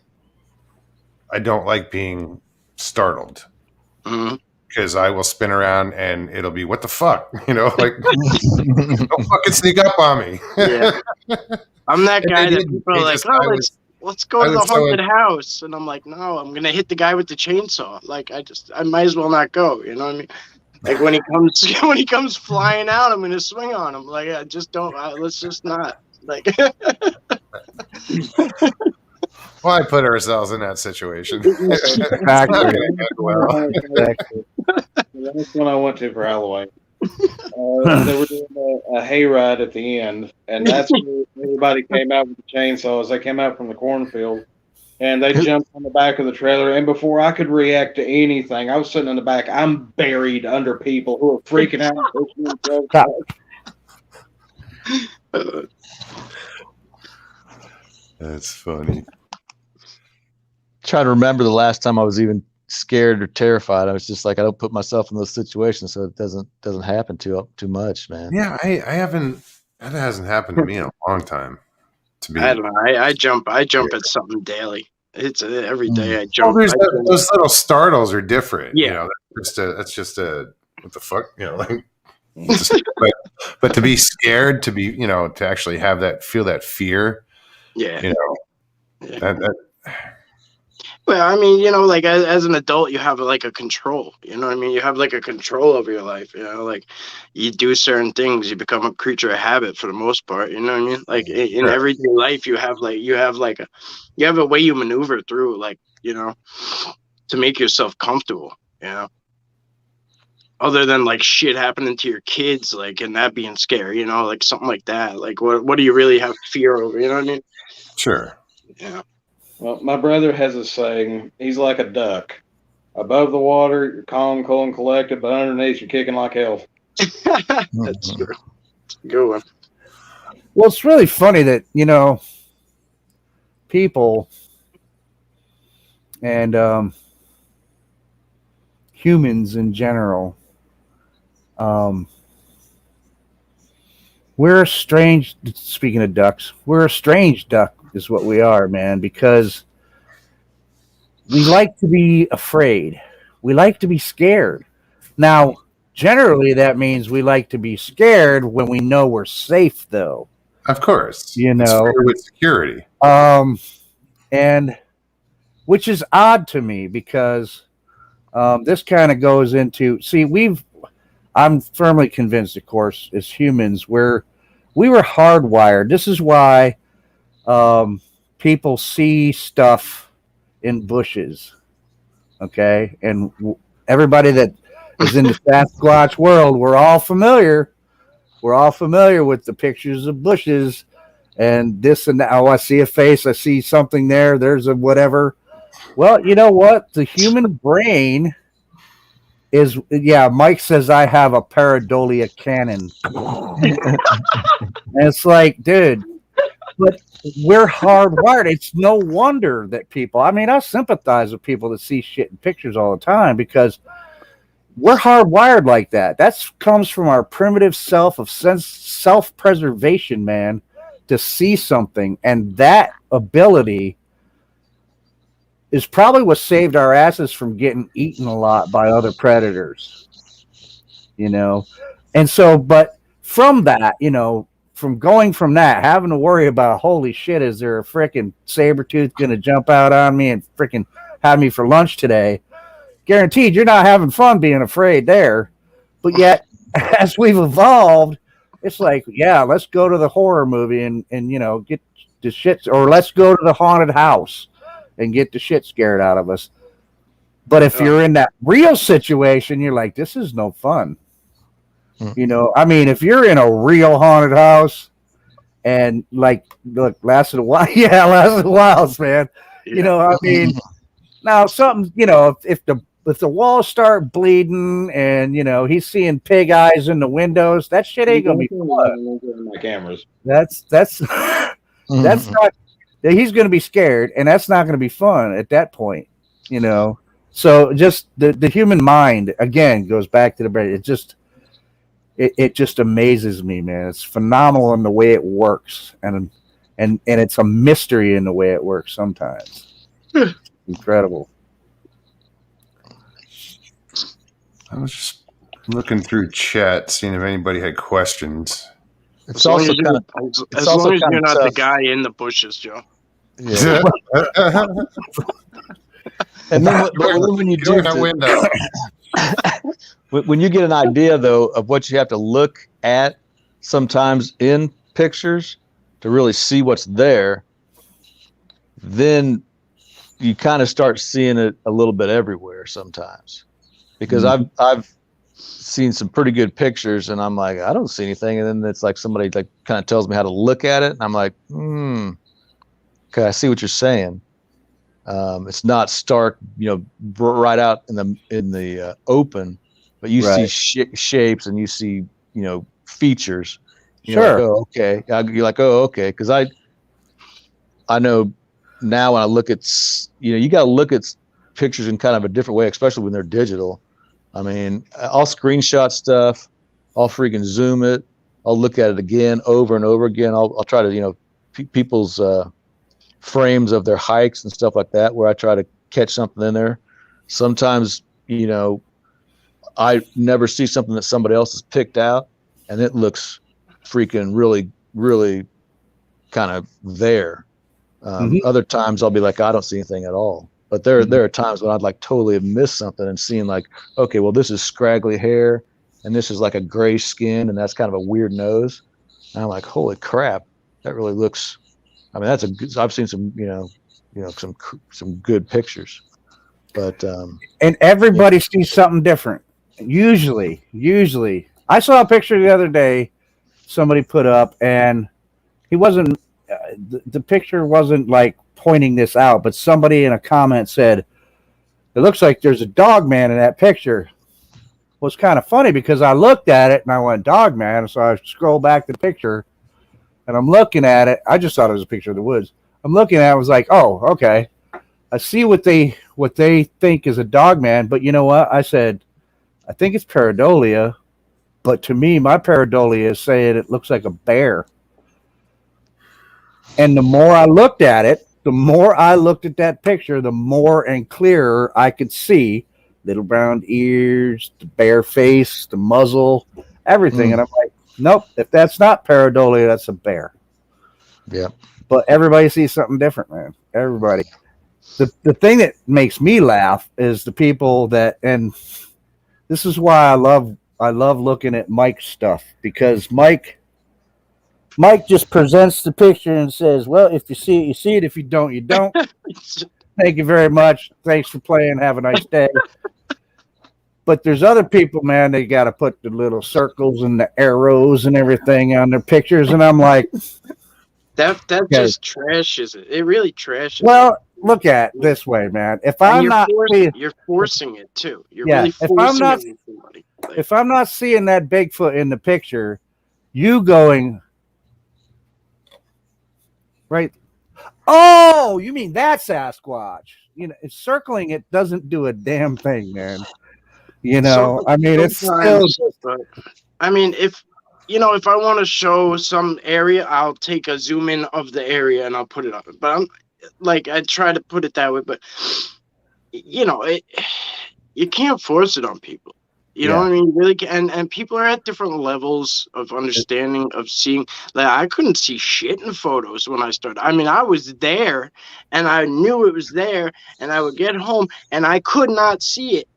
don't like being startled because I will spin around and it'll be what the fuck, you know, like don't fucking sneak up on me. Yeah, I'm that guy that people are like, oh, let's go to the haunted house, and I'm like, no, I'm gonna hit the guy with the chainsaw. Like I might as well not go. You know what I mean? Like when he comes flying out, I'm gonna swing on him. Like I just don't. Let's just not. Like. Why put ourselves in that situation? That's when I went to for Halloween. They were doing a hayride at the end, and that's where everybody came out with the chainsaws. They came out from the cornfield, and they jumped on the back of the trailer. And before I could react to anything, I was sitting in the back. I'm buried under people who are freaking out. That's funny. Trying to remember the last time I was even scared or terrified. I was just like, I don't put myself in those situations, so it doesn't happen too much, man. Yeah, I haven't. That hasn't happened to me in a long time. I don't know. I jump at something daily. It's every day I jump. Those little startles are different. Yeah, you know, that's just a what the fuck, you know, like. But to be scared, to be, you know, to actually have that, feel that fear. Yeah. You know. Yeah. Well, I mean, you know, like as an adult, you have like a control. You know what I mean? You have like a control over your life. You know, like you do certain things, you become a creature of habit for the most part. You know what I mean? Like in everyday life, you have a way you maneuver through, like, you know, to make yourself comfortable. You know, other than like shit happening to your kids, like, and that being scary. You know, like something like that. Like, what do you really have fear over? You know what I mean? Sure. Yeah. Well, my brother has a saying. He's like a duck. Above the water, you're calm, cool, and collected, but underneath, you're kicking like hell. That's true. It's a good one. Well, it's really funny that, you know, people and humans in general, we're a strange, speaking of ducks, we're a strange duck is what we are, man, because we like to be afraid. We like to be scared. Now, generally, that means we like to be scared when we know we're safe, though. Of course. You know, with security. And which is odd to me because this kind of goes into, I'm firmly convinced, of course, as humans, we were hardwired. This is why people see stuff in bushes, okay? And everybody that is in the Squatch world, we're all familiar with the pictures of bushes and this and that. Oh, I see a face, I see something there, there's a whatever. Well, you know what? The human brain is, Mike says I have a pareidolia cannon. And it's like, dude, but we're hardwired. It's no wonder that people, I mean, I sympathize with people that see shit in pictures all the time because we're hardwired like that. That comes from our primitive self-preservation, man, to see something. And that ability is probably what saved our asses from getting eaten a lot by other predators. you know. And so, but from that, you know, from going from that, having to worry about, holy shit, is there a freaking saber tooth going to jump out on me and freaking have me for lunch today? Guaranteed you're not having fun being afraid there. But yet, as we've evolved, it's like, yeah, let's go to the horror movie and you know, get the shit, or let's go to the haunted house and get the shit scared out of us. But if you're in that real situation, you're like, this is no fun. You know, I mean, if you're in a real haunted house and like, look, lasted a while, yeah, lasted a while, man. You know, I mean, now something, you know, if the walls start bleeding and you know he's seeing pig eyes in the windows, that shit ain't gonna be fun. My cameras. That's that's not. He's gonna be scared, and that's not gonna be fun at that point. You know, so just the human mind again goes back to the brain. It just amazes me, man. It's phenomenal in the way it works, and it's a mystery in the way it works sometimes. Incredible. I was just looking through chat, seeing if anybody had questions. It's also kind of as long as you're not the guy in the bushes, Joe. Yeah. And then when you do when you get an idea though of what you have to look at sometimes in pictures to really see what's there, then you kind of start seeing it a little bit everywhere sometimes. Because I've seen some pretty good pictures and I'm like, I don't see anything. And then it's like somebody like kind of tells me how to look at it. And I'm like, okay, I see what you're saying. It's not stark, you know, right out in the open, but you see shapes and you see, you know, features. You're like, oh, okay. You're like, oh, okay. Because I know now when I look at, you know, you got to look at pictures in kind of a different way, especially when they're digital. I mean, I'll screenshot stuff. I'll freaking zoom it. I'll look at it again, over and over again. I'll try to, you know, people's frames of their hikes and stuff like that, where I try to catch something in there. Sometimes, you know, I never see something that somebody else has picked out, and it looks freaking really, really kind of there. Other times I'll be like, I don't see anything at all. But there are times when I'd like totally have missed something and seeing like, okay, well, this is scraggly hair and this is like a gray skin and that's kind of a weird nose. And I'm like, holy crap, that really looks. I mean, I've seen some, you know, some good pictures, but and everybody sees something different. Usually, I saw a picture the other day somebody put up, and he wasn't. The picture wasn't like pointing this out, but somebody in a comment said, it looks like there's a dog man in that picture. Well, it's kind of funny because I looked at it and I went, dog man. So I scroll back the picture and I'm looking at it. I just thought it was a picture of the woods. I'm looking at it. I was like, oh, okay. I see what they think is a dog man. But you know what? I said, I think it's pareidolia. But to me, my pareidolia is saying it looks like a bear. And the more I looked at it, the more I looked at that picture, the more and clearer I could see little brown ears, the bare face, the muzzle, everything. And I'm like, nope, if that's not pareidolia, that's a bear. Yeah. But everybody sees something different, man. Everybody. The thing that makes me laugh is the people that, and this is why I love looking at Mike's stuff, because Mike just presents the picture and says, well, if you see it, you see it. If you don't, you don't. Thank you very much. Thanks for playing. Have a nice day. But there's other people, man, they got to put the little circles and the arrows and everything on their pictures. And I'm like, that just trashes it. It really trashes well, look at it this way, man. If I'm not you're forcing it too. You're really forcing it. If I'm not seeing that Bigfoot in the picture, you going, right? Oh, you mean that Sasquatch? You know, circling it doesn't do a damn thing, man. You know, I mean, it's still. I mean, if I want to show some area, I'll take a zoom in of the area and I'll put it up. But I'm like, I try to put it that way, but you know, you can't force it on people. You know what I mean? Really, and people are at different levels of understanding of seeing. Like I couldn't see shit in photos when I started. I mean, I was there, and I knew it was there, and I would get home, and I could not see it.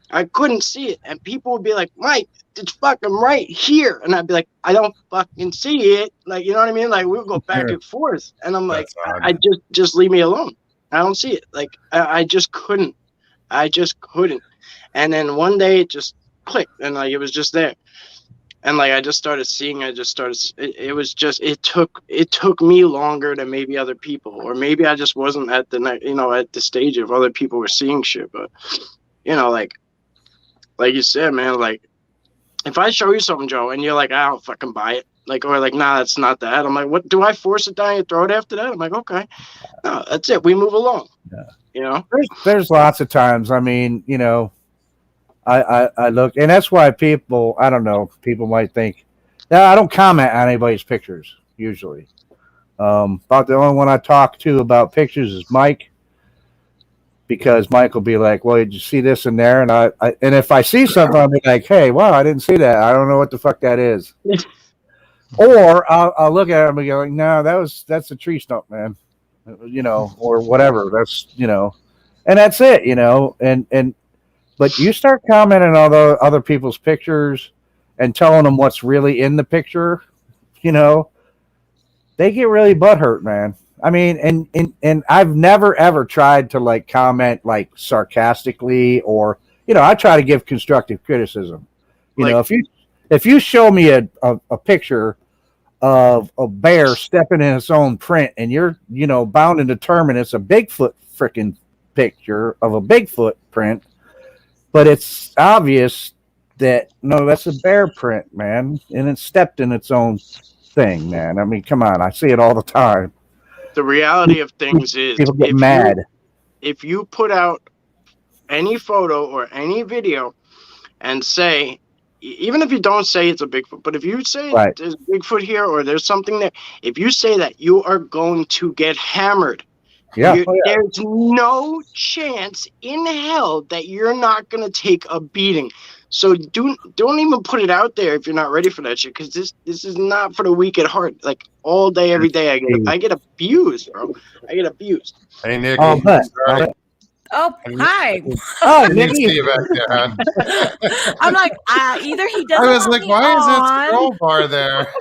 I couldn't see it, and people would be like, "Mike, it's fucking right here," and I'd be like, "I don't fucking see it." Like, you know what I mean? Like we'll go back and forth, and I'm like, "I just leave me alone. I don't see it." Like I just couldn't. I just couldn't. And then one day it just clicked, and like it was just there, and like I just started seeing. It was just it took me longer than maybe other people, or maybe I just wasn't at the at the stage of other people were seeing shit. But like you said, man, like if I show you something, Joe, and you're like, I don't fucking buy it, like, or like, nah, that's not that. I'm like, what? Do I force it down your throat after that? I'm like, okay, no, that's it. We move along. Yeah. There's lots of times. I mean, I look, and that's why people, I don't know, people might think, no, I don't comment on anybody's pictures usually. About the only one I talk to about pictures is Mike, because Mike will be like, well, did you see this in there? And and if I see something, I'll be like, hey, wow, I didn't see that. I don't know what the fuck that is. Or I'll look at him and go like, no, that's a tree stump, man. Or whatever. That's, and that's it, but you start commenting on other people's pictures and telling them what's really in the picture, they get really butthurt, man. I mean, and I've never ever tried to like comment like sarcastically, or I try to give constructive criticism. If you show me a picture of a bear stepping in its own print, and you're bound and determined it's a Bigfoot freaking picture of a Bigfoot print, but it's obvious that no, that's a bear print, man, and it stepped in its own thing, man. I mean, come on, I see it all the time. The reality of things is, people get mad. If you put out any photo or any video and say, even if you don't say it's a Bigfoot, but if you say there's Bigfoot here or there's something there, if you say that, you are going to get hammered. Yeah. There's no chance in hell that you're not going to take a beating. So don't even put it out there if you're not ready for that shit, because this is not for the weak at heart. Like all day, every day, I get abused, bro. I get abused. Hey, Nikki. Oh, hi. Oh, I didn't Nikki. see you back there, hon. I'm like, either he doesn't I was want like, me why is that on, scroll bar there?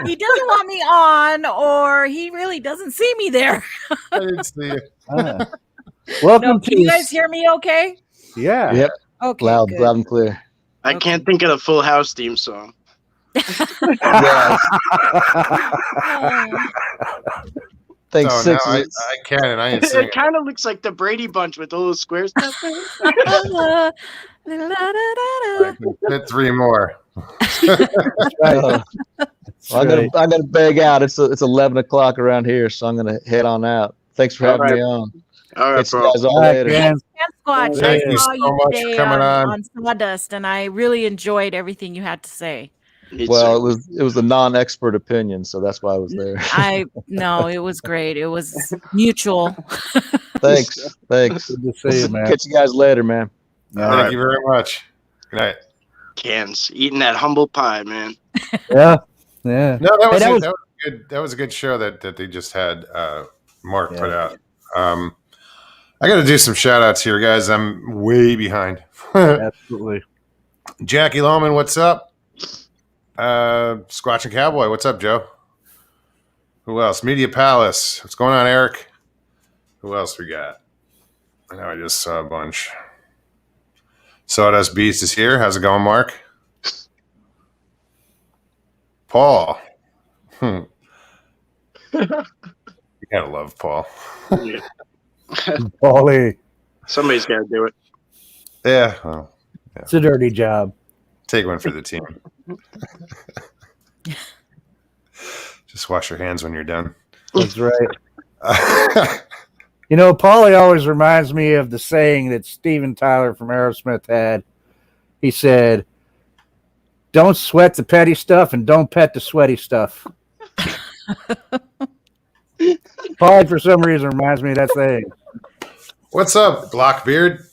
he doesn't want me on, or he really doesn't see me there. I didn't see you. Welcome Can you guys hear me okay? Yeah. Yep. Okay, Loud good. and clear. I can't think of the Full House theme song. Thanks, Oh, six. no, I can, and I ain't singing. It kind of looks like the Brady Bunch with all those squares. Fit 3 more. Well, I'm gonna beg out. It's 11 o'clock around here, so I'm gonna head on out. Thanks for having me on. All right, Catch you bro. guys all later. Squatch, Thank I you saw so you much today for coming on. on Sawdust, and I really enjoyed everything you had to say. Well, it was a non-expert opinion, so that's why I was there. No, it was great. It was mutual. Thanks. Good to see you, man. Catch you guys later, man. Thank you very much. Good night. Cans eating that humble pie, man. Yeah. Yeah. No, that was, Hey, that was good. That was a good show that they just had Mark put out. I got to do some shout outs here, guys. I'm way behind. Absolutely. Jackie Lohman, what's up? Squatch and Cowboy, what's up, Joe? Who else? Media Palace, what's going on, Eric? Who else we got? I know I just saw a bunch. Sawdust Beast is here. How's it going, Mark? Paul. You gotta love Paul. Paulie. Somebody's got to do it. Yeah. Well, It's a dirty job. take one for the team. Just wash your hands when you're done. That's right. Paulie always reminds me of the saying that Steven Tyler from Aerosmith had. He said, don't sweat the petty stuff and don't pet the sweaty stuff. Paulie, for some reason, reminds me of that saying. What's up, Blockbeard?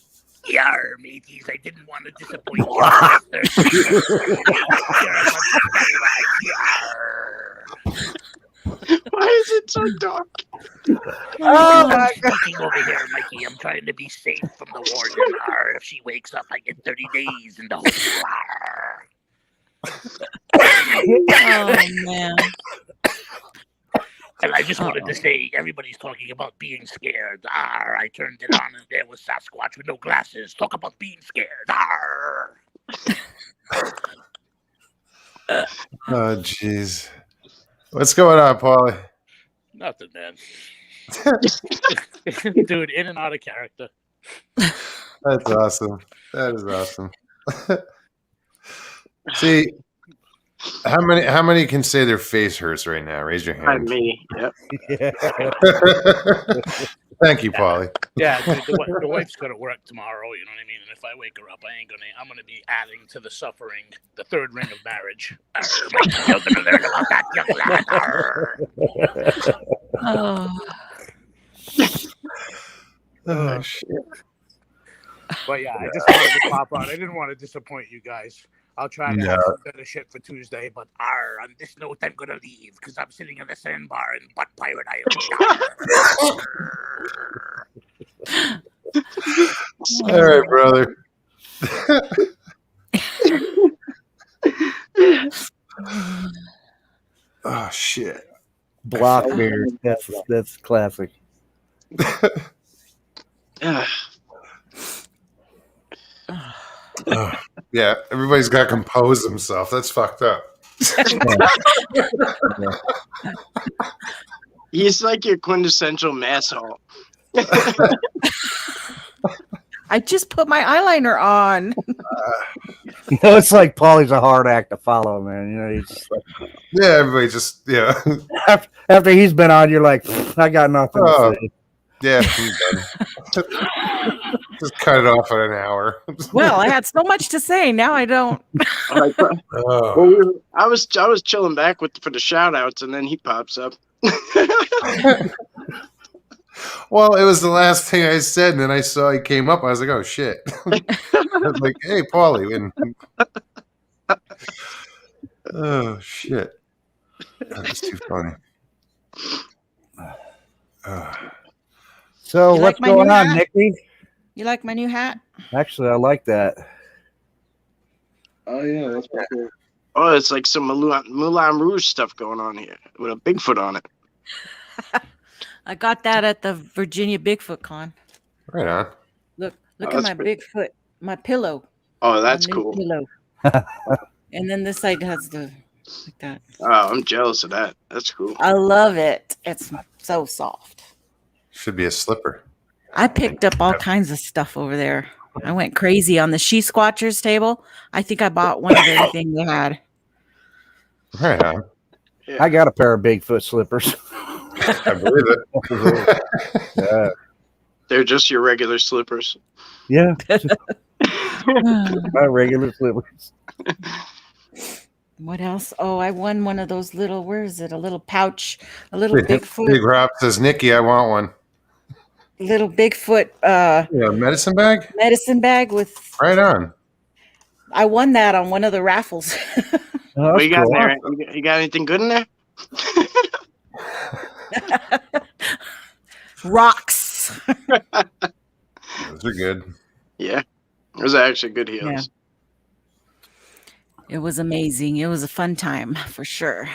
Yar, mateys, I didn't want to disappoint you. You're a bunch of scallywags. Yar. Why is it so dark? Oh I'm my God. speaking over here, Mikey. I'm trying to be safe from the warden. Arr, if she wakes up, I get 30 days in the hole. Oh man. And I just wanted to say, everybody's talking about being scared. Arr, I turned it on and there was Sasquatch with no glasses. Talk about being scared. Arr. Oh, jeez. What's going on, Paulie? Nothing, man. Dude, in and out of character. That's awesome. That is awesome. See, how many can say their face hurts right now? Raise your By hand. me. Yep. Thank you, Paulie. Yeah, dude, the wife's gonna work tomorrow. You know what I mean? And if I wake her up, I'm gonna be adding to the suffering, the third ring of marriage. Arr, Mikey, you're gonna learn about that, young lad. Arr. Oh. Oh, shit. But yeah, I just wanted to pop out. I didn't want to disappoint you guys. I'll try to have some better shit for Tuesday. But on this note, I'm gonna leave because I'm sitting in the sandbar in Butt Pirate Island. All right, brother. Oh, shit. Block beers. That's classic. Yeah, everybody's got to compose himself. That's fucked up. He's like your quintessential masshole. I just put my eyeliner on. It's like Paulie's a hard act to follow, man. He's Yeah, everybody just, yeah. after he's been on, you're like, I got nothing to say. Yeah, I'm done. Just cut it off in an hour. Well, I had so much to say. Now I don't. Oh. I was chilling back for the shout outs, and then he pops up. Well, it was the last thing I said, and then I saw he came up. I was like, oh, shit. I was like, hey, Paulie. Oh, shit. That's too funny. So You what's like my going new on, hat? Nikki? You like my new hat? Actually, I like that. Oh yeah, that's pretty cool. Oh, it's like some Moulin Rouge stuff going on here with a Bigfoot on it. I got that at the Virginia Bigfoot Con. Right on. Look Oh, at that's my pretty- Bigfoot, my pillow. Oh, that's my new cool. Pillow. And then this side has the like that. Oh, I'm jealous of that. That's cool. I love it. It's so soft. Should be a slipper. I picked up all kinds of stuff over there. I went crazy on the She Squatchers table. I think I bought one of everything they had. Right on. I got a pair of Bigfoot slippers. I believe it. Yeah. They're just your regular slippers. Yeah. My regular slippers. What else? Oh, I won one of those little, where is it? A little pouch, a little Big Bigfoot, Rob says, Nikki, I want one. little Bigfoot Yeah, medicine bag? medicine bag with, Right on. I won that on one of the raffles. Oh, What you got cool. there? You got anything good in there? Rocks. Those are good. Yeah. Those are actually good heels. Yeah. It was amazing. It was a fun time for sure.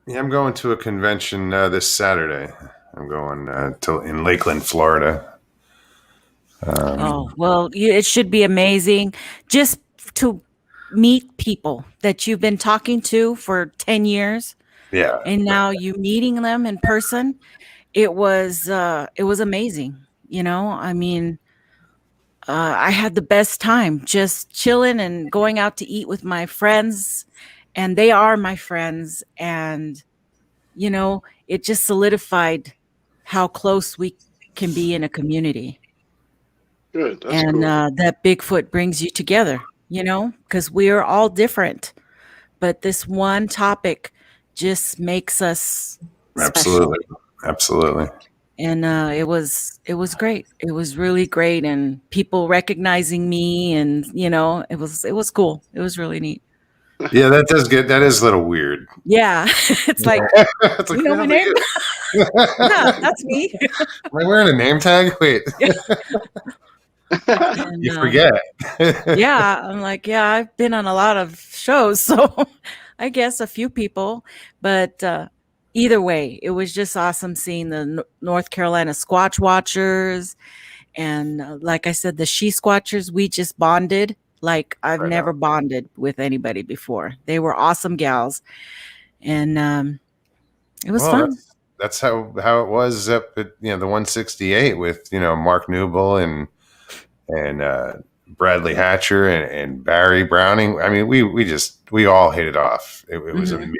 Yeah, I'm going to a convention this Saturday. I'm going in Lakeland, Florida. Oh, well, it should be amazing just to meet people that you've been talking to for 10 years. Yeah. And now you meeting them in person. It was amazing. I mean, I had the best time just chilling and going out to eat with my friends, and they are my friends. And, it just solidified how close we can be in a community. Good. That's And cool. that Bigfoot brings you together, because we are all different. But this one topic just makes us special. Absolutely. And it was great. It was really great, and people recognizing me, and it was cool. It was really neat. Yeah, that is a little weird. Yeah, it's like, It's like, you know my name. Yeah, that's me. Am I wearing a name tag? Wait, And, you forget. yeah, I'm like, yeah, I've been on a lot of shows, so I guess a few people, but either way, it was just awesome seeing the North Carolina Squatch Watchers, and like I said, the She Squatchers. We just bonded like I've Right never on. bonded with anybody before. They were awesome gals, and it was fun. That's how it was up at the 168 with Mark Newble and Bradley Hatcher and Barry Browning. I mean, we all hit it off. It was amazing.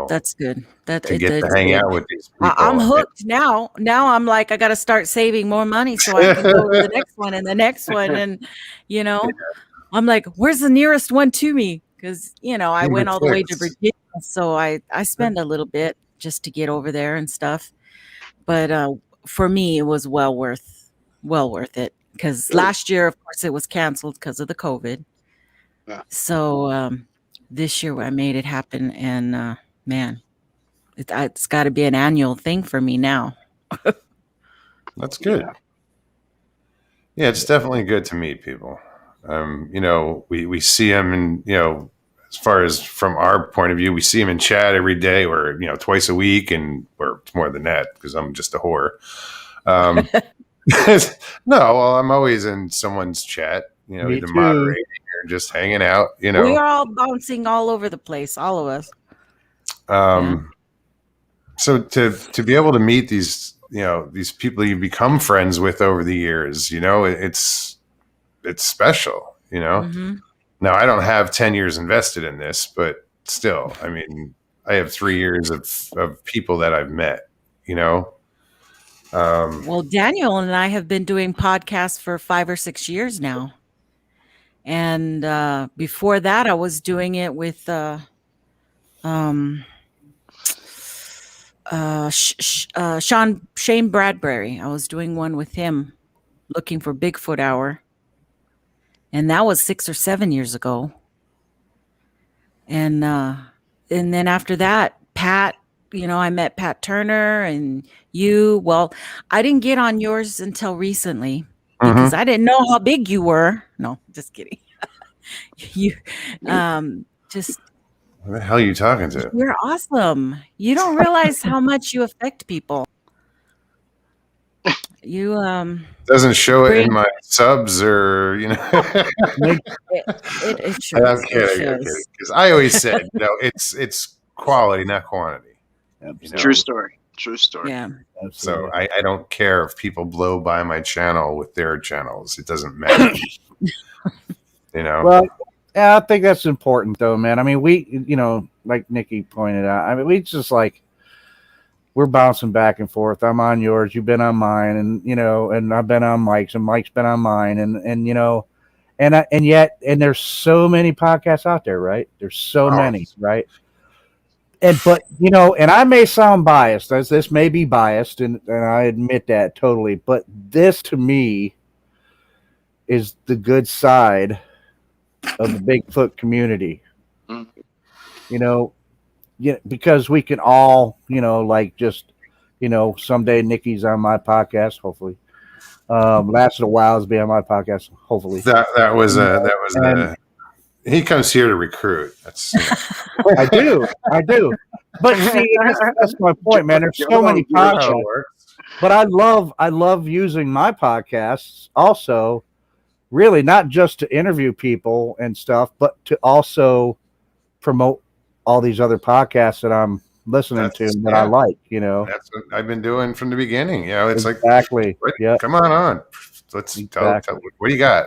That's good. To get to hang out with these people. I'm hooked now. Now I'm like, I got to start saving more money so I can go to the next one and the next one. And, I'm like, where's the nearest one to me? Because, I went all the way to Virginia. So I spend a little bit just to get over there and stuff. But for me, it was well worth it. Because last year, of course, it was canceled because of the COVID. Yeah. So this year I made it happen. And man, it's got to be an annual thing for me now. That's good. Yeah, it's definitely good to meet people. We see them, and as far as from our point of view, we see them in chat every day, or twice a week, or it's more than that because I'm just a whore. No, well, I'm always in someone's chat, either moderating or just hanging out. We're all bouncing all over the place, all of us. So to be able to meet these people you become friends with over the years, it's special, Mm-hmm. Now I don't have 10 years invested in this, but still, I mean, I have 3 years of people that I've met, Well, Daniel and I have been doing podcasts for 5 or 6 years now. And before that, I was doing it with Shane Bradbury. I was doing one with him, looking for Bigfoot Hour. And that was 6 or 7 years ago. And then after that, Pat, I met Pat Turner and you. Well, I didn't get on yours until recently because I didn't know how big you were. No, just kidding. You just. What the hell are you talking to? You're awesome. You don't realize how much you affect people. You doesn't show it in my subs or it shows. I'm kidding. Because I always said it's quality, not quantity. True story. Yeah. So I don't care if people blow by my channel with their channels. It doesn't matter. Well, yeah, I think that's important though, man. I mean, we, like Nikki pointed out, I mean, we just we're bouncing back and forth. I'm on yours, you've been on mine, and and I've been on Mike's, and Mike's been on mine, and yet there's so many podcasts out there, right? There's so many, right? But and I may sound biased, as this may be biased, and I admit that totally. But this to me is the good side of the Bigfoot community. Because we can all, someday Nikki's on my podcast, hopefully. Lasted a while to be on my podcast, hopefully. That was he comes here to recruit. That's I do. But see, that's my point, man. There's so many podcasts. But I love using my podcasts also, really not just to interview people and stuff, but to also promote all these other podcasts that I'm listening to that I like, That's what I've been doing from the beginning. It's exactly. Yeah. Come on. Let's tell what do you got?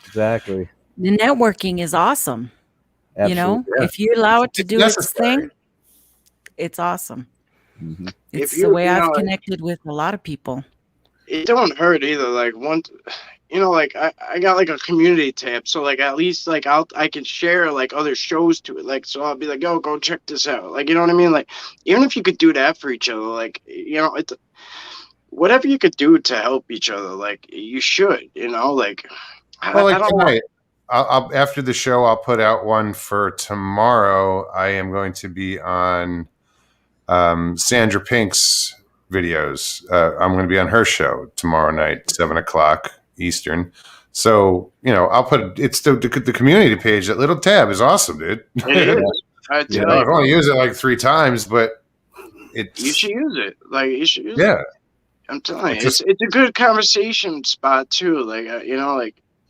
Exactly. The networking is awesome. Absolutely. If you allow it to do its thing, it's awesome. Mm-hmm. It's the way I've connected with a lot of people. it don't hurt either. Like once, like I got like a community tab, so like at least like I can share like other shows to it. Like so I'll be like, yo, go check this out. Like you know what I mean? Like even if you could do that for each other, like it's whatever you could do to help each other, like you should. Like Well, I like don't tonight, I'll after the show, I'll put out one for tomorrow. I am going to be on Sandra Pink's videos. I'm going to be on her show tomorrow night, 7:00 Eastern. So I'll put it's the community page. That little tab is awesome, dude. It is. I tell I've only used it like 3 times, but you should use it. Like you should use it. Yeah. I'm telling you, it's a good conversation spot too. Like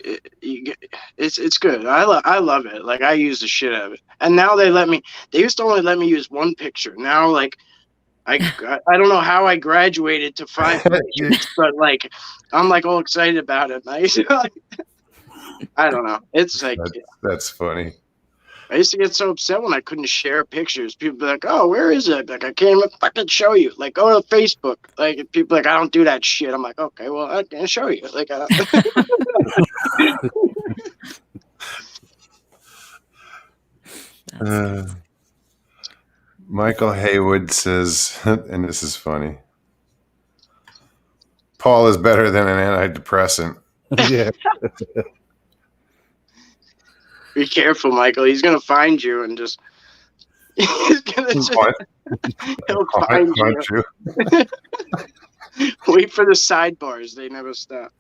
it's good. I love it. Like I use the shit out of it. And now they used to only let me use 1 picture. Now like I don't know how I graduated to 5 pictures, but like I'm like all excited about it. I don't know. It's like that's funny. I used to get so upset when I couldn't share pictures. People be like, "Oh, where is it?" Like, I can't even fucking show you. Like, go to Facebook. Like, people like, I don't do that shit. I'm like, okay, well, I can show you. Like, Michael Haywood says, and this is funny, Paul is better than an antidepressant. Yeah. Be careful, Michael. He's gonna find you and just he'll find you. Wait for the sidebars. They never stop.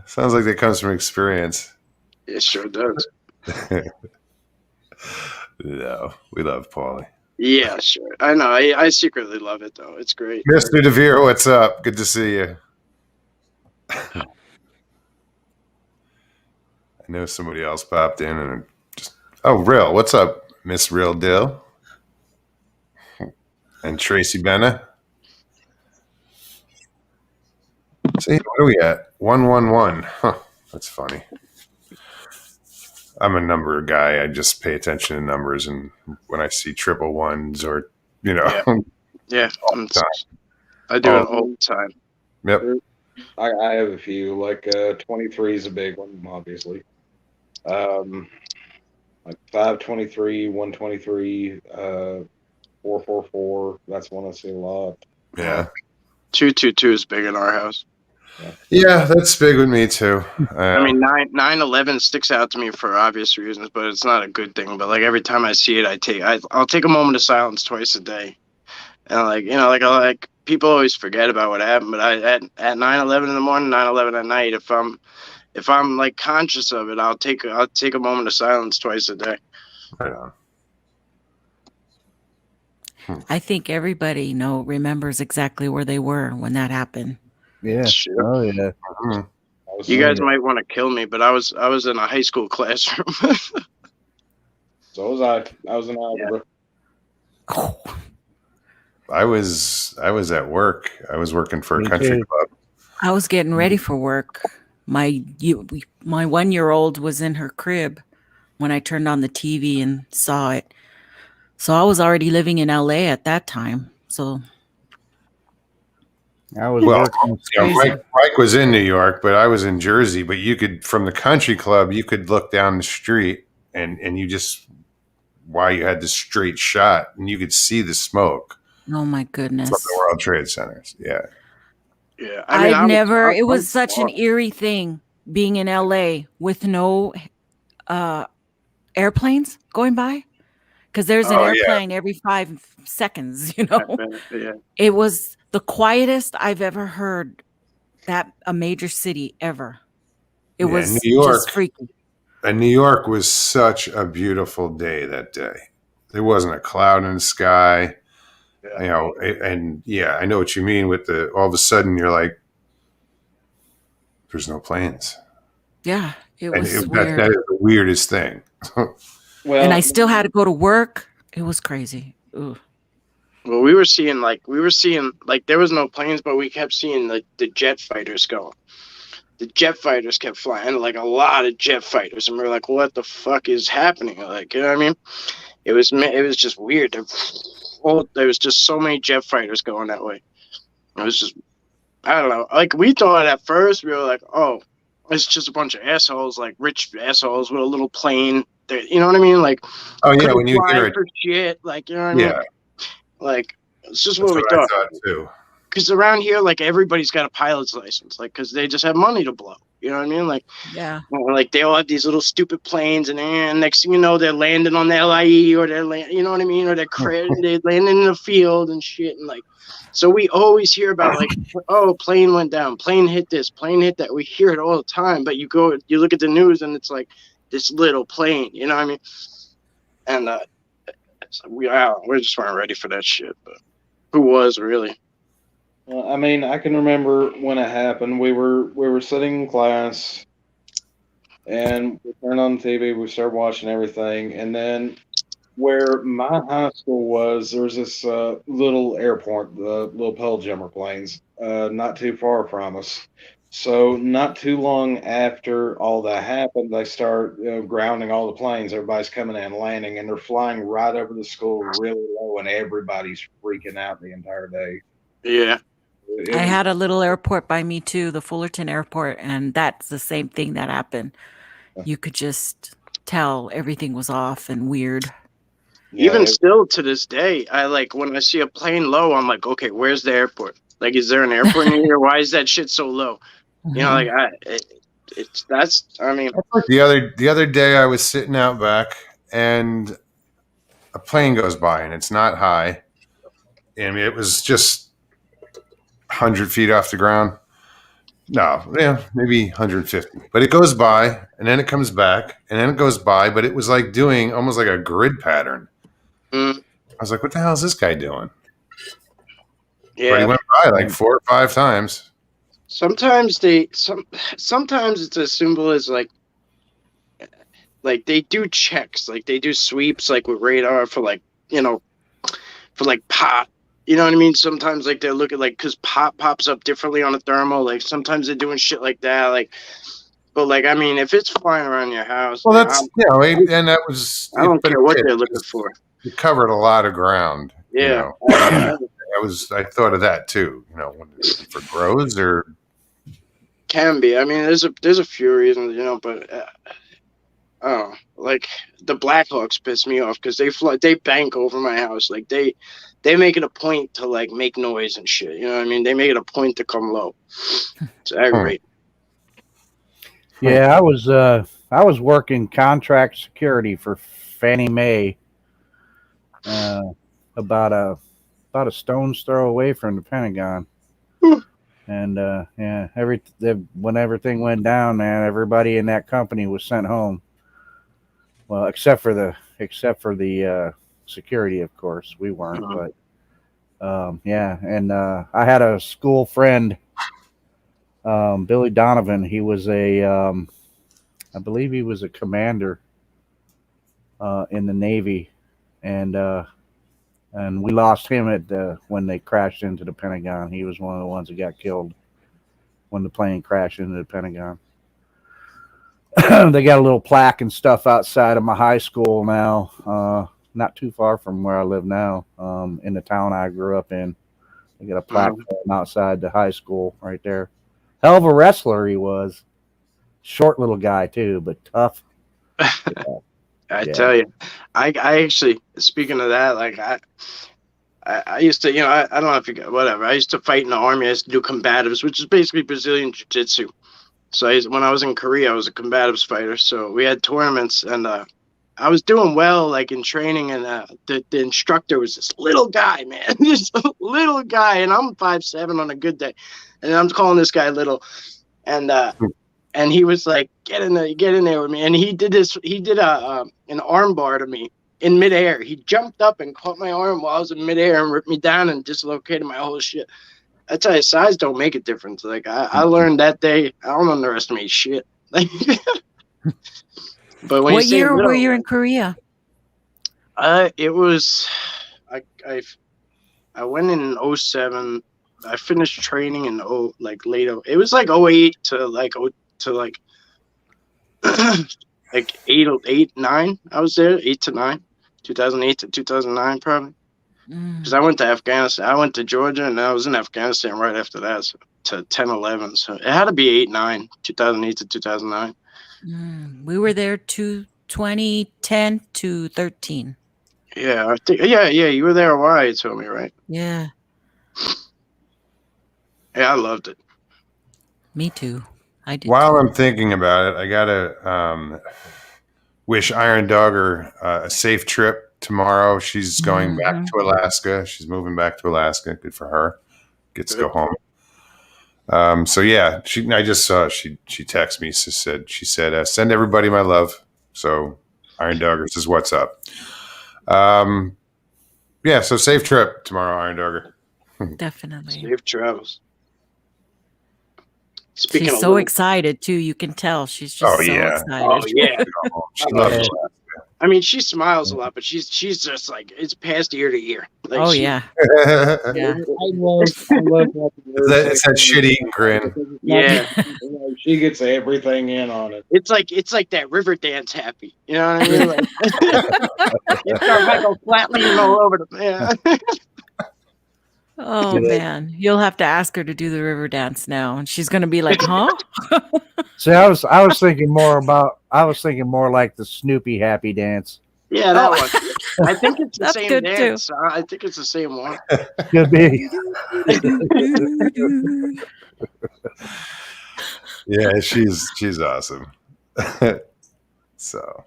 Sounds like that comes from experience. It sure does. No, we love Paulie. Yeah, sure. I know. I secretly love it though. It's great. Mr. DeVere, what's up? Good to see you. I know somebody else popped in and Real, what's up, Miss Real Dill? And Tracy Benna. See, what are we at? 111. Huh, that's funny. I'm a number guy. I just pay attention to numbers, and when I see 111s or yeah. I do it all the time. Yep. I have a few. Like 23 is a big one, obviously. Like 523, 123, 444. That's one I see a lot. Yeah. 222 is big in our house. Yeah, that's big with me too. I mean, 9/11 sticks out to me for obvious reasons, but it's not a good thing. But like every time I see it, I'll take a moment of silence twice a day, and like people always forget about what happened. But at 9/11 in the morning, 9/11 at night, if I'm like conscious of it, I'll take a moment of silence twice a day. Right on. I think everybody remembers exactly where they were when that happened. Yeah. Sure. Oh yeah. Mm-hmm. You guys might want to kill me, but I was in a high school classroom. So was I. I was in algebra. Oh. I was at work. I was working for a country club. I was getting ready for work. My 1-year-old was in her crib when I turned on the TV and saw it. So I was already living in LA at that time. So I was working. Mike was in New York, but I was in Jersey. But you could, from the country club, you could look down the street and you just, you had this straight shot and you could see the smoke. Oh my goodness. From the World Trade Centers. Yeah. Yeah. It was such an eerie thing being in LA with no airplanes going by. Because there's an airplane every 5 seconds, Yeah. It was the quietest I've ever heard a major city ever. It was New York, just freaky. And New York was such a beautiful day that day. There wasn't a cloud in the sky. Yeah. I know what you mean with all of a sudden you're like, there's no planes. Yeah, it was weird. That is the weirdest thing. Well, and I still had to go to work. It was crazy. Ugh. Well, we were seeing there was no planes, but we kept seeing the jet fighters going. The jet fighters kept flying, like a lot of jet fighters, and we were like, "What the fuck is happening?" Like, you know what I mean? It was just weird. there was just so many jet fighters going that way. It was just, I don't know. Like, we thought at first, we were like, oh, it's just a bunch of assholes, like rich assholes with a little plane. You know what I mean? Like, Oh yeah, couldn't when you fly hear it, for shit. Like, you know what I yeah, mean? Like, it's just that's what we what I thought. thought too. Because around here, like, everybody's got a pilot's license, like, because they just have money to blow. You know what I mean? Like, Yeah. like they all have these little stupid planes, and then next thing you know, they're landing on the LIE, or you know what I mean? Or they're landing in the field and shit. And like, so we always hear about like, oh, plane went down, plane hit this, plane hit that. We hear it all the time, but you look at the news, and it's like this little plane. You know what I mean? And so we just weren't ready for that shit. But who was really? Well, I mean, I can remember when it happened. We were sitting in class, and we turned on the TV. We started watching everything, and then where my high school was, there was this little airport, the little Pearl Jammer planes, not too far from us. So not too long after all that happened, they start grounding all the planes. Everybody's coming in, landing, and they're flying right over the school, really low, and everybody's freaking out the entire day. Yeah. I had a little airport by me too, the Fullerton Airport, and that's the same thing that happened. You could just tell everything was off and weird. Yeah, even still to this day, I like when I see a plane low, I'm like, okay, where's the airport? Like, is there an airport near here? Why is that shit so low? You know, like I mean, The other day I was sitting out back and a plane goes by and it's not high. I mean, it was just 100 feet off the ground. No, yeah, maybe 150. But it goes by and then it comes back and then it goes by, but it was like doing almost like a grid pattern. I was like, what the hell is this guy doing? yeah. But he went by like 4 or 5 times. Sometimes sometimes it's as simple as like they do checks, like they do sweeps, like with radar for like, you know, for like pot. You know what I mean? Sometimes like they're looking like, because pot pops up differently on a thermal. Like sometimes they're doing shit like that. Like, but like, I mean, if it's flying around your house, Well, man, that's and that was. I don't care what it they're looking for. It covered a lot of ground. Yeah. You know? I thought of that too. You know, for grows or Can be. I mean, there's a few reasons, you know, but I don't know. Like the Blackhawks piss me off because they bank over my house. Like they make it a point to like make noise and shit. You know what I mean? They make it a point to come low. It's aggravating. Yeah, I was working contract security for Fannie Mae, about a stone's throw away from the Pentagon. And yeah, when everything went down, man, everybody in that company was sent home. Well, except for the security, of course, we weren't. But yeah, and I had a school friend, Billy Donovan. He was I believe he was a commander in the Navy, and we lost him when they crashed into the Pentagon. He was one of the ones that got killed when the plane crashed into the Pentagon. They got a little plaque and stuff outside of my high school now, not too far from where I live now, in the town I grew up in. They got a plaque outside the high school right there. Hell of a wrestler he was. Short little guy too, but tough. I tell you, I actually, speaking of that, like I used to, you know, I don't know if you got whatever. I used to fight in the army. I used to do combatives, which is basically Brazilian jiu-jitsu. So when I was in Korea, I was a combatives fighter. So we had tournaments, and I was doing well, like in training. And the instructor was this little guy, man, this little guy, and I'm 5'7" on a good day, and I'm calling this guy little, and he was like, get in there with me. And he did an arm bar to me in midair. He jumped up and caught my arm while I was in midair and ripped me down and dislocated my whole shit. I tell you, size don't make a difference. Like I learned that day, I don't underestimate shit. But when what year were you in Korea? It was, I went in 2007. I finished training in late. It was like 2008 to like like 8, 9. I was there 8 to 9, 2008 to 2009 probably. Because I went to Afghanistan. I went to Georgia, and I was in Afghanistan right after that, so to 10, 11. So it had to be 8, 9, 2008 to 2009. We were there 2010 to 13. Yeah, I think. Yeah. You were there a while. You told me, right? Yeah, Yeah, I loved it. me too. I did. While too. I'm thinking about it, I gotta wish Iron Dogger a safe trip tomorrow. She's going back to Alaska. She's moving back to Alaska. Good for her. Gets to go home. So yeah, I just saw she texted me. She said send everybody my love. So Iron Dogger says what's up. Yeah, so safe trip tomorrow, Iron Dogger. Definitely. Safe travels. Speaking She's of so little- excited too. You can tell she's just so excited. Oh yeah. She loves it. I mean, she smiles a lot, but she's just like it's past ear to ear. Like Oh she- yeah. I love It's that shit eating grin. Yeah. She gets everything in on it. It's like that river dance happy. You know what I mean? Like, you start Michael flatlining all over the yeah. Oh man, you'll have to ask her to do the river dance now, and she's gonna be like, "Huh?" See, I was thinking more like the Snoopy happy dance. Yeah, that one. I think it's the That's same good, dance. I think it's the same one. Could be. Yeah, she's awesome. So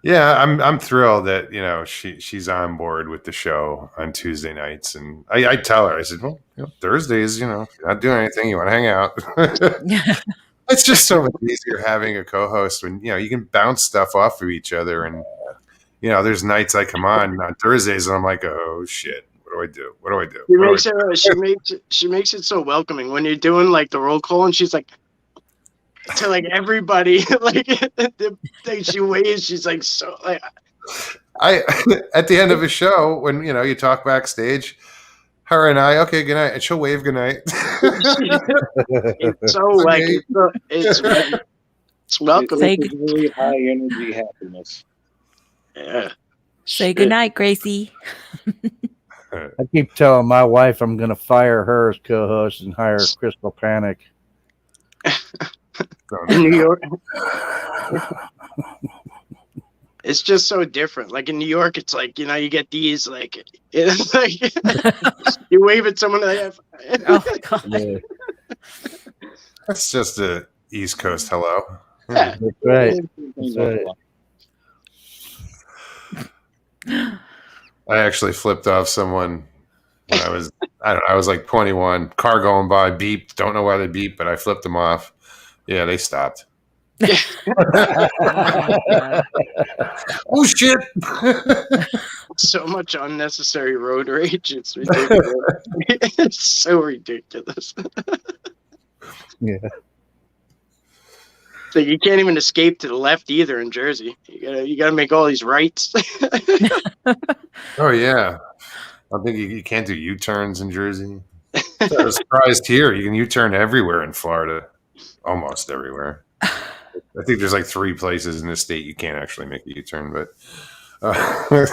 yeah, I'm thrilled that she's on board with the show on Tuesday nights, and I tell her, I said, well, Thursdays, you're not doing anything, you want to hang out. It's just so much easier having a co-host when you can bounce stuff off of each other, and there's nights I come on Thursdays and I'm like, oh shit, what do I do? She makes it so welcoming when you're doing like the roll call, and she's like to like everybody, like she waves. She's like so like. I at the end of a show when you talk backstage, her and I, okay, good night, and she'll wave good night. It's so like it's welcoming. It's really high energy happiness. Yeah. Say goodnight, Gracie. I keep telling my wife I'm going to fire her as co-host and hire Crystal Panic. In New York, it's just so different. Like in New York, it's like you get these like it's like you wave at someone. Oh God. Yeah, That's just a East Coast hello. Yeah. that's right. That's right. I actually flipped off someone when I was like 21. Car going by, beeped. Don't know why they beeped, but I flipped them off. Yeah, they stopped. Oh shit! So much unnecessary road rage. It's ridiculous. It's so ridiculous. Yeah. So you can't even escape to the left either in Jersey. You gotta make all these rights. Oh yeah, I think you can't do U-turns in Jersey. I was surprised here. You can U-turn everywhere in Florida, almost everywhere. I think there's like 3 places in the state you can't actually make a U-turn, but I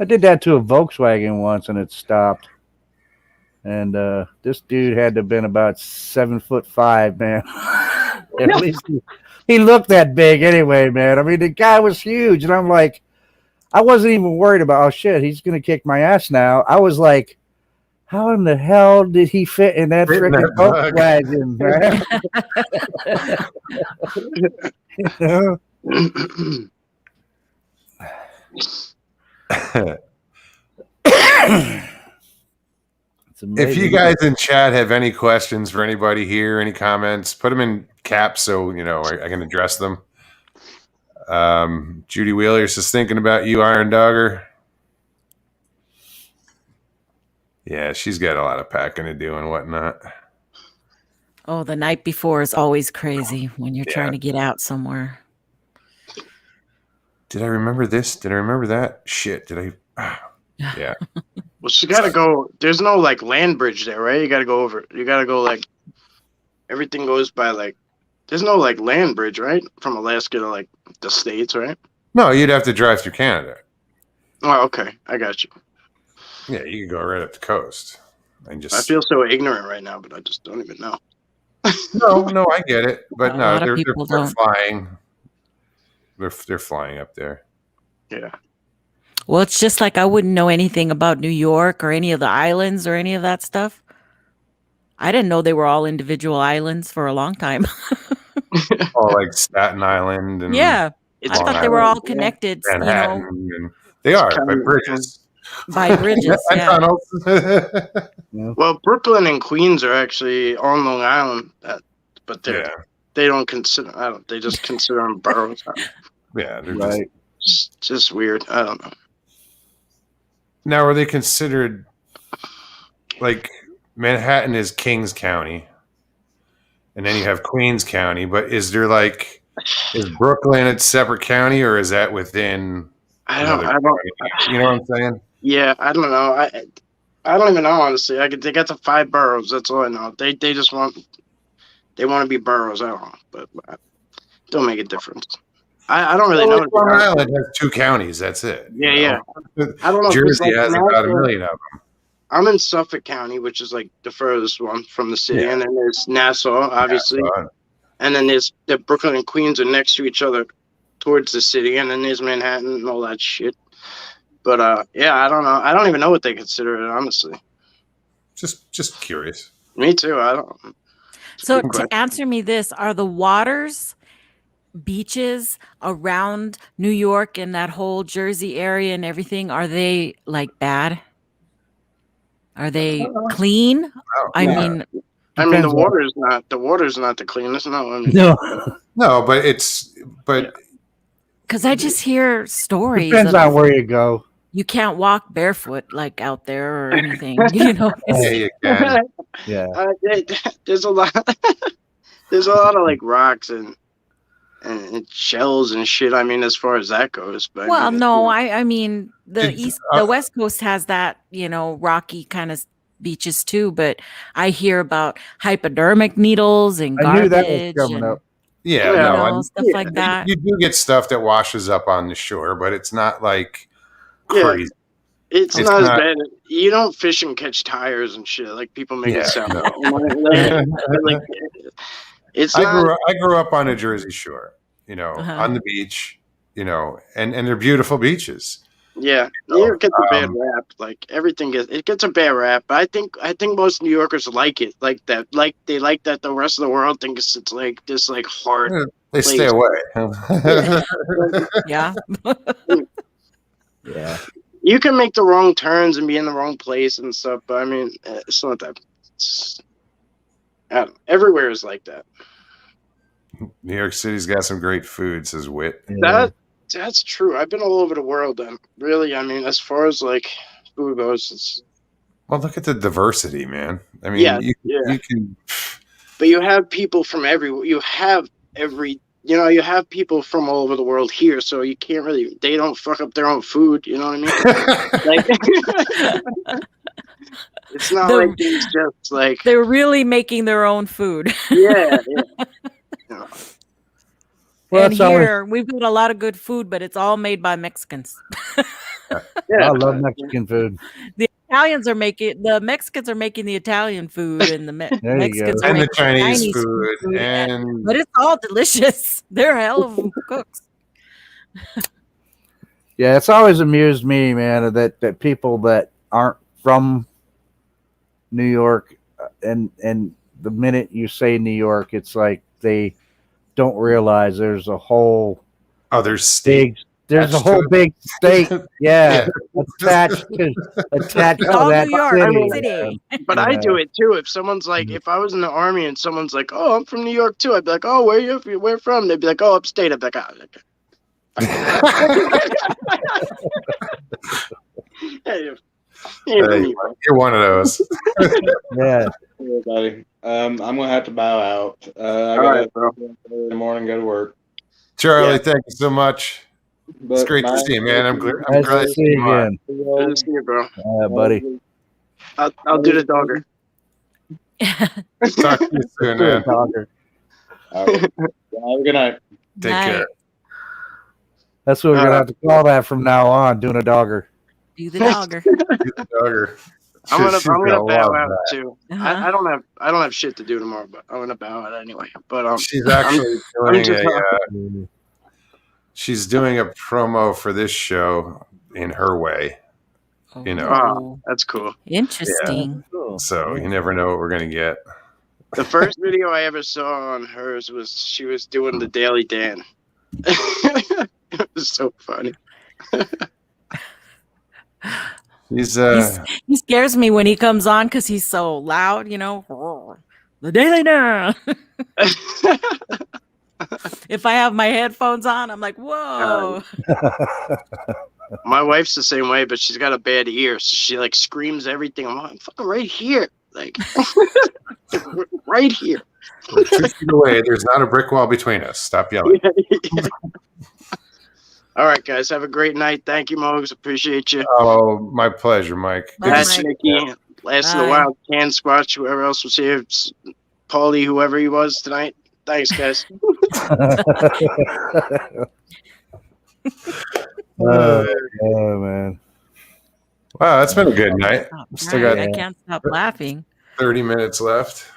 did that to a Volkswagen once and it stopped. And this dude had to have been about 7'5", man. At least he looked that big anyway, man. I mean, the guy was huge, and I'm like, I wasn't even worried about, oh shit, he's gonna kick my ass now. I was like, how in the hell did he fit in that freaking Volkswagen, man? if you guys in chat have any questions for anybody here, any comments, put them in caps so I can address them. Judy Wheeler's just thinking about you, Iron Dogger. Yeah, she's got a lot of packing to do and whatnot. Oh, the night before is always crazy when you're trying to get out somewhere. Did I remember this? Did I remember that? Shit, did I? Yeah. Well, she gotta go. There's no like land bridge there, right? You gotta go over. You gotta go like everything goes by like. There's no like land bridge, right? From Alaska to like the States, right? No, you'd have to drive through Canada. Oh, okay. I got you. Yeah, you can go right up the coast and just. I feel so ignorant right now, but I just don't even know. No, I get it, but A no, lot of they're people don't. flying. They're flying up there. Yeah. Well, it's just like I wouldn't know anything about New York or any of the islands or any of that stuff. I didn't know they were all individual islands for a long time. Oh, like Staten Island and Yeah. It's I Long thought they were Island, all connected, you Manhattan, know, and they It's are kind by of- bridges by bridges. and Yeah. tunnels. Well, Brooklyn and Queens are actually on Long Island, but Yeah, they don't consider. They just consider them boroughs. yeah, they're Right. Just weird. I don't know. now are they considered like Manhattan is Kings County, and then you have Queens County, but is Brooklyn its separate county, or is that within another county? You know what I'm saying? Yeah, I don't know. I don't even know, honestly. They got the 5 boroughs. That's all I know. They just want to be boroughs. I don't know, but don't make a difference. I don't really know. Long Island has 2 counties. That's it. Yeah, you know? yeah. I don't know. Jersey has about 1 million of them. I'm in Suffolk County, which is like the furthest one from the city, Yeah. and then there's Nassau, obviously, and then there's the Brooklyn and Queens are next to each other towards the city, and then there's Manhattan and all that shit. But yeah, I don't know. I don't even know what they consider it, honestly. Just curious. Me too. I don't. So to answer me this, are the waters, beaches around New York and that whole Jersey area and everything, are they like bad? Are they clean? Oh, I yeah. mean, the Depends on- water's not the cleanest. No, I mean, No, No, but because I just hear stories. depends of on where you go. you can't walk barefoot like out there or anything. You know, hey, you can. Yeah. there's a lot. There's a lot of like rocks and shells and shit. I mean, as far as that goes. But well, I mean, no, I mean the Did- the West Coast has that, you know, rocky kind of beaches too. But I hear about hypodermic needles and I garbage knew that was coming and up. Yeah, Yeah. you no, know, stuff like that. you do get stuff that washes up on the shore, but it's not like Yeah. crazy. It's It's not as not- bad. You don't fish and catch tires and shit like people make Yeah, it sound. no. Like, it's I not. grew up on a Jersey shore, you know, Uh-huh. on the beach, you know, and they're beautiful beaches. Yeah, New York gets a bad rap. Like everything gets a bad rap. But I think most New Yorkers like it, like that. Like they like that. The rest of the world thinks it's like this, like hard. They stay away. Yeah. Yeah. You can make the wrong turns and be in the wrong place and stuff, but I mean, it's not that. Everywhere is like that. New York City's got some great food, says Wit. That's true. I've been all over the world, and really, I mean, as far as like food goes, it's. Well, look at the diversity, man. I mean, Yeah, you can. But you have people from everywhere. You have you have people from all over the world here, so you can't really. They don't fuck up their own food. You know what I mean? Like, it's not like it's just like They're really making their own food. yeah. Yeah. Well, and it's always- here we've got a lot of good food, but it's all made by Mexicans. I love Mexican food. The Mexicans are making the Italian food, and the There you Mexicans go. are And the making Chinese food, and but it's all delicious. They're hell of cooks. Yeah, it's always amused me, man, that people that aren't from New York, and the minute you say New York, it's like they don't realize there's a whole other big, states. there's a attached whole to it. big state, yeah, attached to all that New York city. City. But I do it too. If someone's like, if I was in the army and someone's like, "Oh, I'm from New York too," I'd be like, "Oh, where from?" They'd be like, "Oh, upstate." I'd be like, "Oh, okay." Hey, Hey, you're one of those. Yeah, Everybody, I'm gonna have to bow out. I All gotta right, bro. in the morning go to work. Charlie, Yeah. thank you so much. It's great to see you, man. I'm glad nice to to see see you you on. again, Good to see you, bro. buddy. I'll do the dogger. Talk to you soon, man. Talker. All right. Have a good night. Take Night. care. That's what we're gonna have to call that from now on. Doing a dogger. Do the dogger. Dogger. I'm She's gonna gonna bow love out that. too. Uh-huh. I don't have shit to do tomorrow, but I'm gonna bow out anyway. But She's actually I'm doing just she's doing a promo for this show in her way. You know. Oh, that's cool. Interesting. So you never know what we're gonna get. The first video I ever saw on hers was she was doing the Daily Dan. It was so funny. He scares me when he comes on because he's so loud, you know. The Daily Dan. If I have my headphones on, I'm like, whoa. My wife's the same way, but she's got a bad ear, so she like screams everything. I'm fucking right here, like right here. 2 feet away. There's not a brick wall between us. Stop yelling. All right, guys. Have a great night. Thank you, Mogs. Appreciate you. Oh, my pleasure, Mike. Good to That's see Nikki. you. Last of the Wild, Can Squatch, whoever else was here. Paulie, whoever he was tonight. Thanks, guys. Oh man. Wow, that's been a good night. Still got I can't stop laughing. 30 minutes left.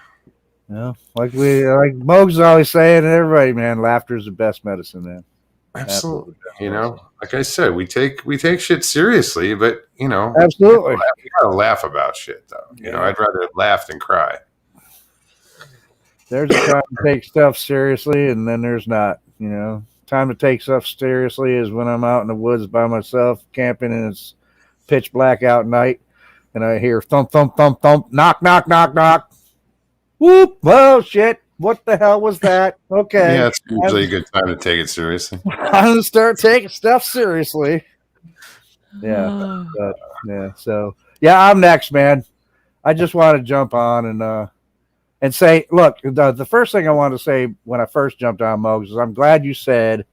Yeah, like Moog's always saying, and everybody, man, laughter is the best medicine, man. Absolutely. You know, like I said, we take shit seriously, but you know, absolutely, you gotta laugh about shit though. You know, I'd rather laugh than cry. There's a time to take stuff seriously, and then there's not. You know, time to take stuff seriously is when I'm out in the woods by myself, camping, and it's pitch black out night, and I hear thump, thump, thump, thump, knock, knock, knock, knock. Whoop! Well, shit. What the hell was that? Okay. Yeah, it's usually a good time to take it seriously. I'm gonna start taking stuff seriously. Yeah. But, yeah. So yeah, I'm next, man. I just want to jump on and say, look, the first thing I wanted to say when I first jumped on Mogs is I'm glad you said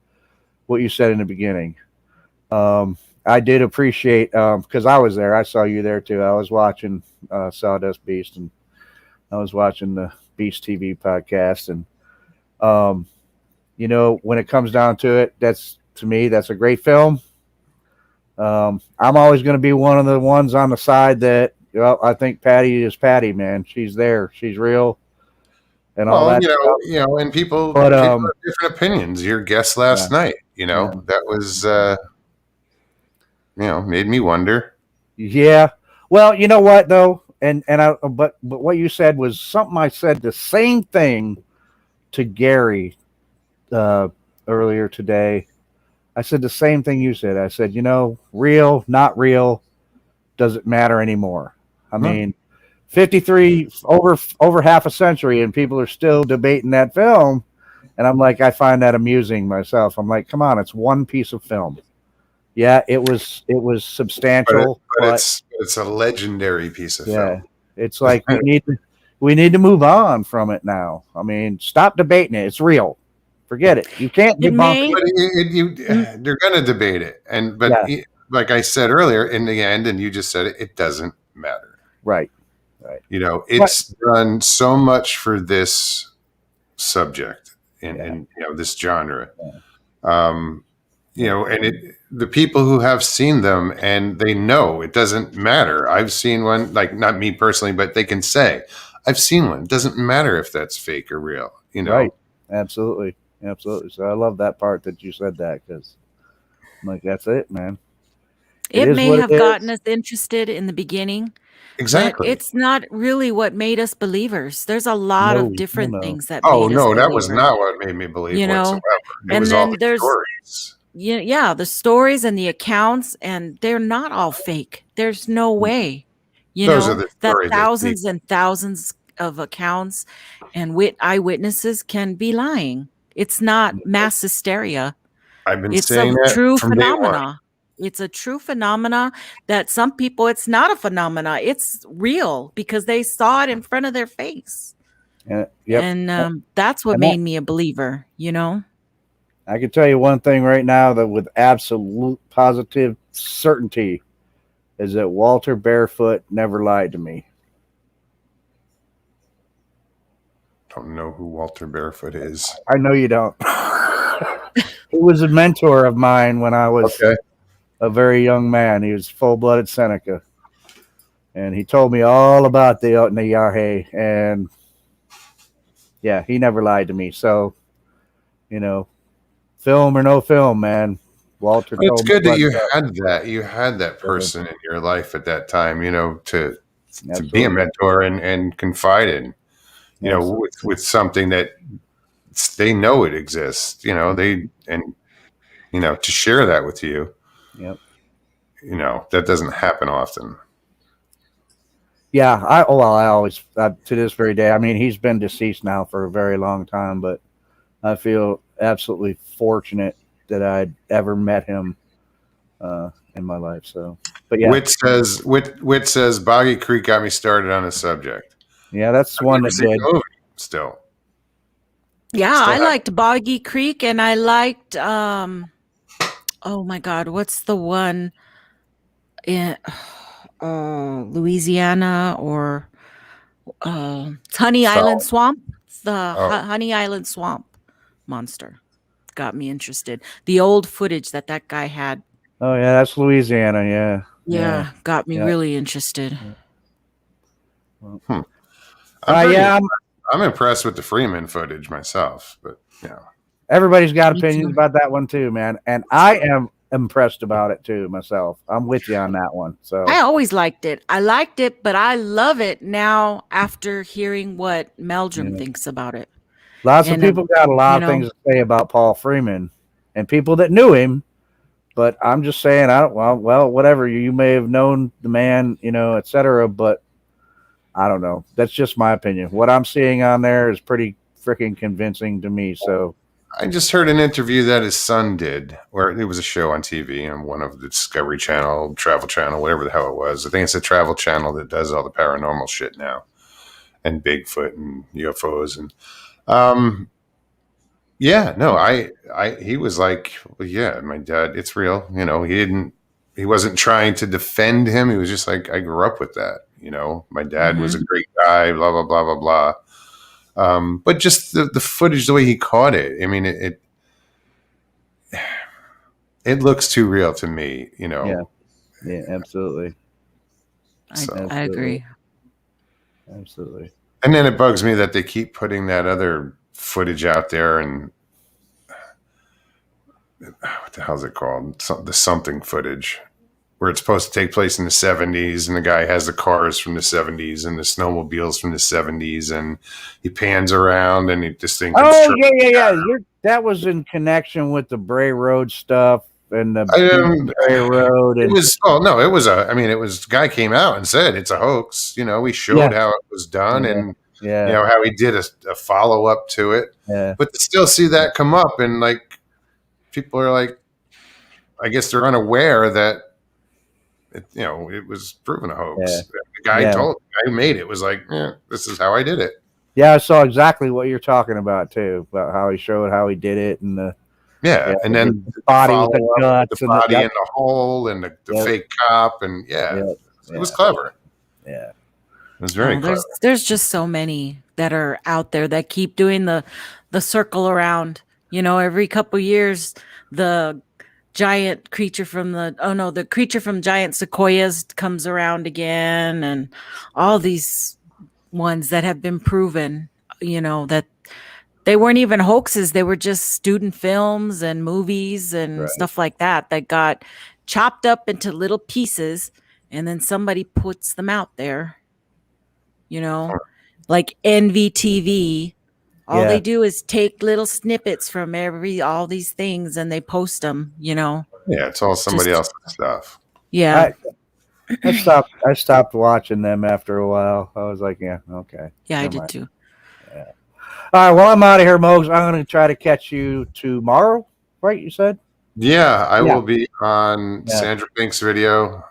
what you said in the beginning. I did appreciate because I was there. I saw you there too. I was watching Sawdust Beast, and I was watching the Beast TV podcast, and you know, when it comes down to it, that's a great film. I'm always going to be one of the ones on the side that, well, I think Patty is Patty, man. She's there, she's real, and all that. You know, and people have different opinions. Your guest last night, you know, that was, you know, made me wonder. Yeah. Well, you know what though. But what you said was something I said the same thing to Gary earlier today. I said the same thing you said. I said, you know, real, not real, doesn't matter anymore. I mean, 53 over half a century, and people are still debating that film. And I'm like, I find that amusing myself. I'm like, come on, it's one piece of film. Yeah, it was substantial, but it's a legendary piece of film. It's like we need to move on from it now. I mean, stop debating it. It's real. Forget it. You can't debunk it. They're going to debate it, like I said earlier, in the end, and you just said it, it doesn't matter. Right. You know, it's done so much for this subject and you know, this genre. You know, and the people who have seen them and they know it doesn't matter. I've seen one, like not me personally, but they can say, I've seen one. It doesn't matter if that's fake or real, you know? Right. Absolutely. So I love that part that you said that, because I'm like, that's it, man. It may have gotten us interested in the beginning. Exactly. But it's not really what made us believers. There's a lot of different things that made us believers. That was not what made me believe whatsoever. It was all the stories. Yeah, the stories and the accounts, and they're not all fake. There's no way. You know, that thousands and thousands of accounts and eyewitnesses can be lying. It's not mass hysteria. I've been saying that true from phenomena. It's a true phenomena that some people, it's not a phenomena. It's real because they saw it in front of their face. And that's what made me a believer, you know? I can tell you one thing right now that with absolute positive certainty is that Walter Barefoot never lied to me. Don't know who Walter Barefoot is. I know you don't. He was a mentor of mine when I was Okay. a very young man. He was full-blooded Seneca, and he told me all about the Yahe. And yeah, he never lied to me. So, film or no film, man. Walter Well, it's told me good that what's you up. had that. You had that person in your life at that time, to be a Absolutely. mentor and confide in, with something that they know it exists, to share that with you, Yep. that doesn't happen often. Yeah, I always to this very day. I mean, he's been deceased now for a very long time, but I feel absolutely fortunate that I'd ever met him in my life. So, but yeah, Wit says Boggy Creek got me started on the subject. yeah, that's I've one never that seen did. the movie still. Yeah, Still I have- liked Boggy Creek, and I liked oh my God, what's the one in Louisiana or it's Honey Island Swamp? It's the Honey Island Swamp monster. Got me interested. The old footage that guy had. Oh yeah, that's Louisiana. Yeah. Yeah, got me really interested. I'm impressed with the Freeman footage myself, but everybody's got Me opinions too. about that one too, man. And I am impressed about it too myself. I'm with you on that one. So I always liked it. I liked it, but I love it now after hearing what Meldrum thinks about it. Lots of people got a lot of things to say about Paul Freeman, and people that knew him. But I'm just saying, well, whatever. You may have known the man, etc. But I don't know. That's just my opinion. What I'm seeing on there is pretty freaking convincing to me. So I just heard an interview that his son did, where it was a show on TV on one of the Discovery Channel, Travel Channel, whatever the hell it was. I think it's a Travel Channel that does all the paranormal shit now, and Bigfoot and UFOs and. He was like, well, yeah, my dad, it's real. He wasn't trying to defend him. He was just like, I grew up with that. My dad was a great guy, blah, blah, blah, blah, blah. But just the footage, the way he caught it, I mean, it looks too real to me, Yeah, absolutely. I agree. Absolutely. And then it bugs me that they keep putting that other footage out there, and what the hell is it called? The something footage, where it's supposed to take place in the 70s, and the guy has the cars from the 70s and the snowmobiles from the 70s, and he pans around and this thing. Oh yeah. That was in connection with the Bray Road stuff and the Bray Road. And it was it was. Guy came out and said it's a hoax. We showed how it was done, and how he did a follow up to it. Yeah. But to still see that come up, and like people are like, I guess they're unaware that it was proven a hoax. Yeah. The guy the guy who made it was like, this is how I did it. Yeah, I saw exactly what you're talking about too, about how he showed how he did it, and and then the body with the guts, the body in the hole, and the fake cop, and it was clever. Yeah, it was very clever. There's just so many that are out there that keep doing the circle around. Every couple years, the giant creature from the creature from giant sequoias comes around again, and all these ones that have been proven, that they weren't even hoaxes. They were just student films and movies and stuff like that got chopped up into little pieces, and then somebody puts them out there, like NVTV. All they do is take little snippets from all these things, and they post them, Yeah, it's all somebody else's stuff. Yeah. I stopped watching them after a while. I was like, yeah, okay. Yeah, I did too. Yeah. All right, well, I'm out of here, Mogs. I'm going to try to catch you tomorrow, right? You said? Yeah, I will be on Sandra Pink's videos,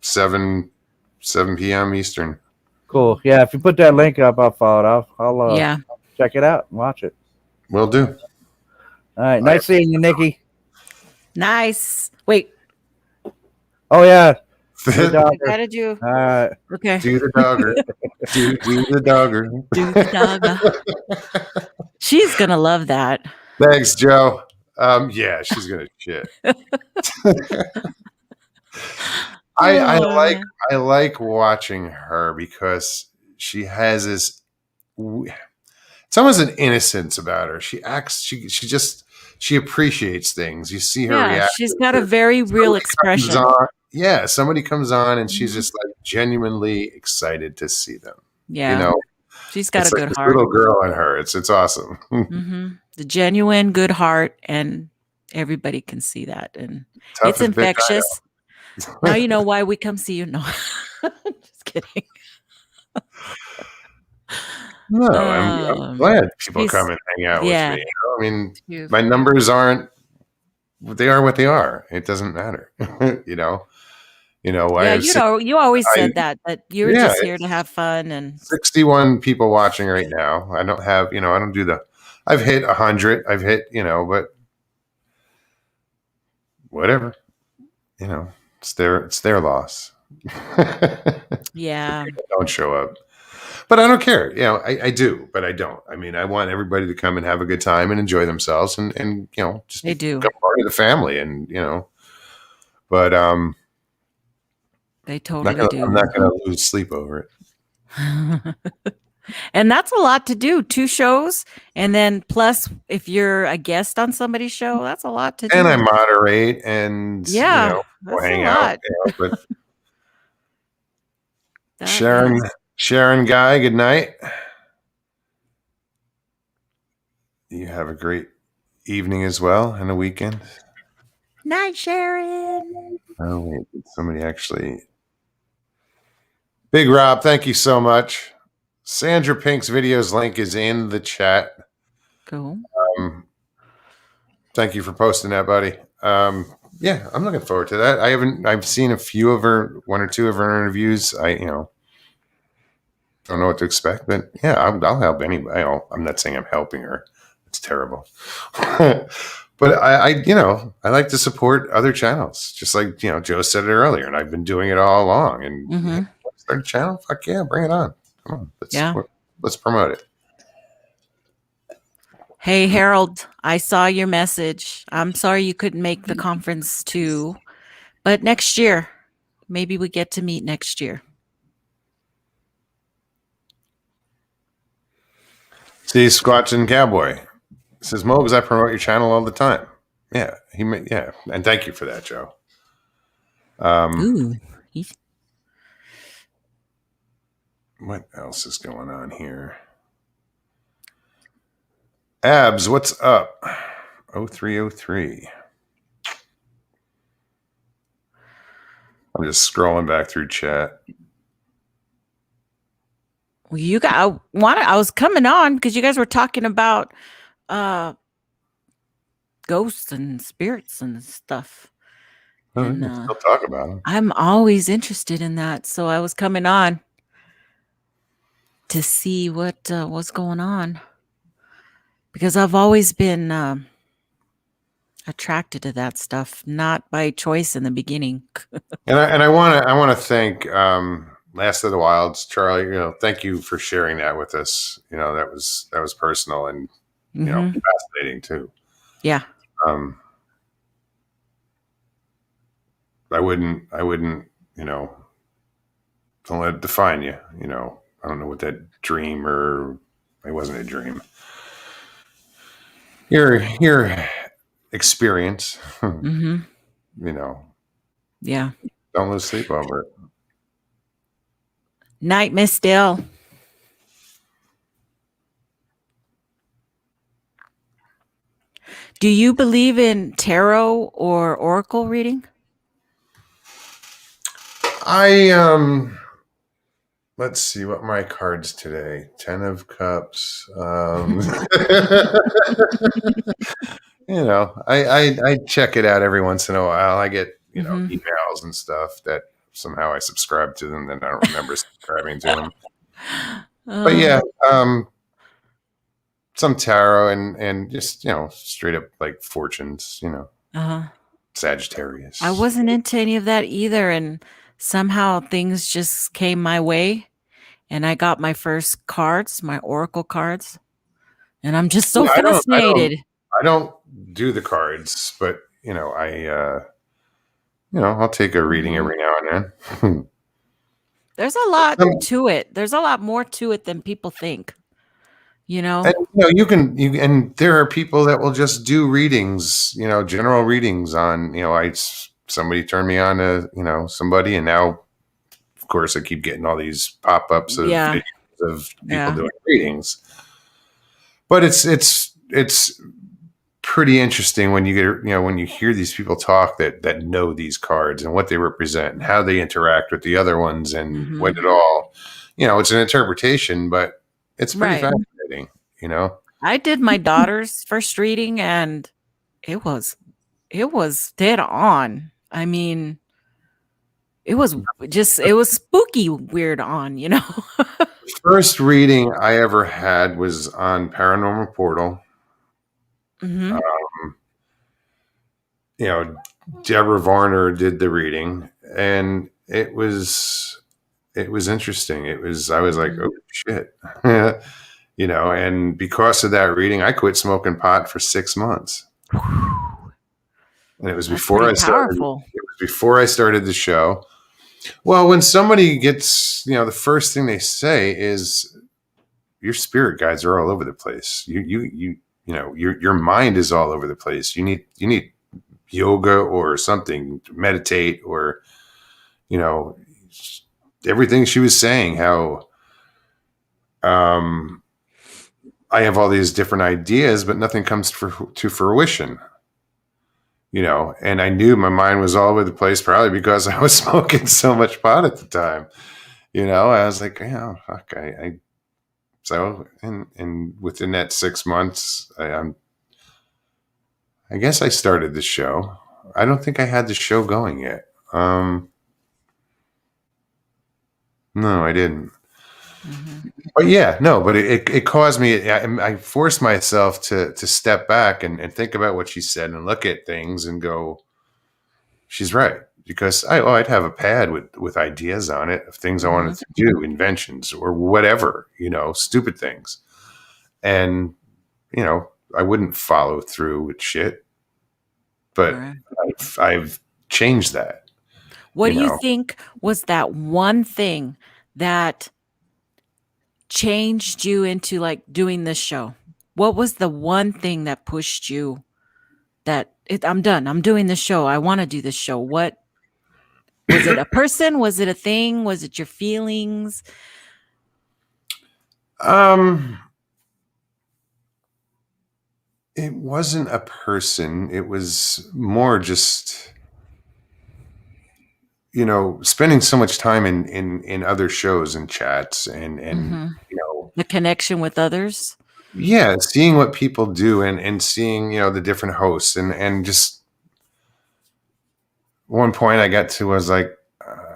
7 p.m. Eastern. Cool. Yeah, if you put that link up, I'll follow it. I'll check it out and watch it. Will do. All right. Nice seeing you, Nikki. Nice. Wait. Oh, yeah. I gotta do. All right. Okay. Do the dogger. do the dogger. Do the dogger. She's going to love that. Thanks, Joe. Yeah, she's gonna shit. I like watching her because she has this. It's almost an innocence about her. She acts. She appreciates things. You see her react. She's got a very real expression. Somebody comes on and she's just like genuinely excited to see them. Yeah, you know, she's got a like good this heart. Little girl in her. It's awesome. The genuine good heart, and everybody can see that, and it's infectious. Now you know why we come see you. No, just kidding. No, I'm glad people come and hang out with me. You know? I mean, my numbers aren't. They are what they are. It doesn't matter. you know. Yeah, you always said that you were just here to have fun. And 61 people watching right now. I don't have. I don't do the. I've hit 100. I've hit. But whatever. It's their loss. Yeah. Don't show up. But I don't care. I do, but I don't. I mean, I want everybody to come and have a good time and enjoy themselves and just they do. become part of the family and, but they totally do. I'm not going to lose sleep over it. And that's a lot to do. 2 shows. And then plus if you're a guest on somebody's show, that's a lot to do. And I moderate and, we'll hang out. But Sharon Guy, good night. You have a great evening as well and a weekend. Night, Sharon. Oh, wait, somebody actually. Big Rob, thank you so much. Sandra Pink's videos link is in the chat. Cool. Thank you for posting that, buddy. Yeah, I'm looking forward to that. I've seen a few of her, 1 or 2 of her interviews. I don't know what to expect, but yeah, I'll help anybody. I'm not saying I'm helping her. It's terrible. But I like to support other channels, just like, Joe said it earlier, and I've been doing it all along. And start a channel, fuck yeah, bring it on. Come on, let's promote it. Hey, Harold, I saw your message. I'm sorry you couldn't make the conference too, but next year, maybe we get to meet next year. See, Squatch and Cowboy says, Mogs, I promote your channel all the time. Yeah, and thank you for that, Joe. What else is going on here? Abs, what's up? 0303. I'm just scrolling back through chat. Well, I was coming on because you guys were talking about ghosts and spirits and stuff. And still talk about them. I'm always interested in that, so I was coming on to see what was going on because I've always been attracted to that stuff, not by choice in the beginning. and I want to thank Last of the Wilds, Charlie. Thank you for sharing that with us. That was personal and fascinating too. Yeah. I wouldn't, don't let it define you. I don't know what that dream or it wasn't a dream. Your experience, Yeah. Don't lose sleep over it. Night, Miss Dill. Do you believe in tarot or oracle reading? Let's see what my cards today. 10 of Cups. I check it out every once in a while. I get, emails and stuff that somehow I subscribe to them, then I don't remember subscribing to them. But yeah, some tarot and just, straight up like fortunes, Sagittarius. I wasn't into any of that either. And somehow things just came my way. And I got my first cards, my oracle cards. And I'm just so fascinated. I don't do the cards, but I'll take a reading every now and then. There's a lot to it. There's a lot more to it than people think. And and there are people that will just do readings, general readings on, somebody turned me on to, somebody, and now, of course, I keep getting all these pop-ups of videos of people doing readings. But it's pretty interesting when you get, when you hear these people talk that know these cards and what they represent and how they interact with the other ones and what it all, it's an interpretation, but it's pretty fascinating. I did my daughter's first reading and it was dead on. I mean, it was spooky weird on, The first reading I ever had was on Paranormal Portal. Deborah Varner did the reading, and it was interesting. I was like, oh shit. And because of that reading, I quit smoking pot for 6 months. And it was before I started. It was before I started the show. Well, when somebody gets, the first thing they say is, your spirit guides are all over the place. Your mind is all over the place. You need yoga or something to meditate, or, everything she was saying, how, I have all these different ideas, but nothing comes to fruition, and I knew my mind was all over the place, probably because I was smoking so much pot at the time. I was like, fuck, so, and within that 6 months, I guess I started the show. I don't think I had the show going yet. No, I didn't. But but it caused me. I forced myself to step back and think about what she said and look at things and go, she's right. Because I'd have a pad with ideas on it of things I wanted to do, inventions or whatever, stupid things. And, I wouldn't follow through with shit. But I've changed that. What do you think was that one thing that changed you into like doing this show? What was the one thing that pushed you I'm done. I'm doing this show. I want to do this show. What was it? A person? Was it a thing? Was it your feelings? It wasn't a person. It was more just, spending so much time in other shows and chats and the connection with others. Yeah, seeing what people do and seeing, the different hosts and just one point I got to was like,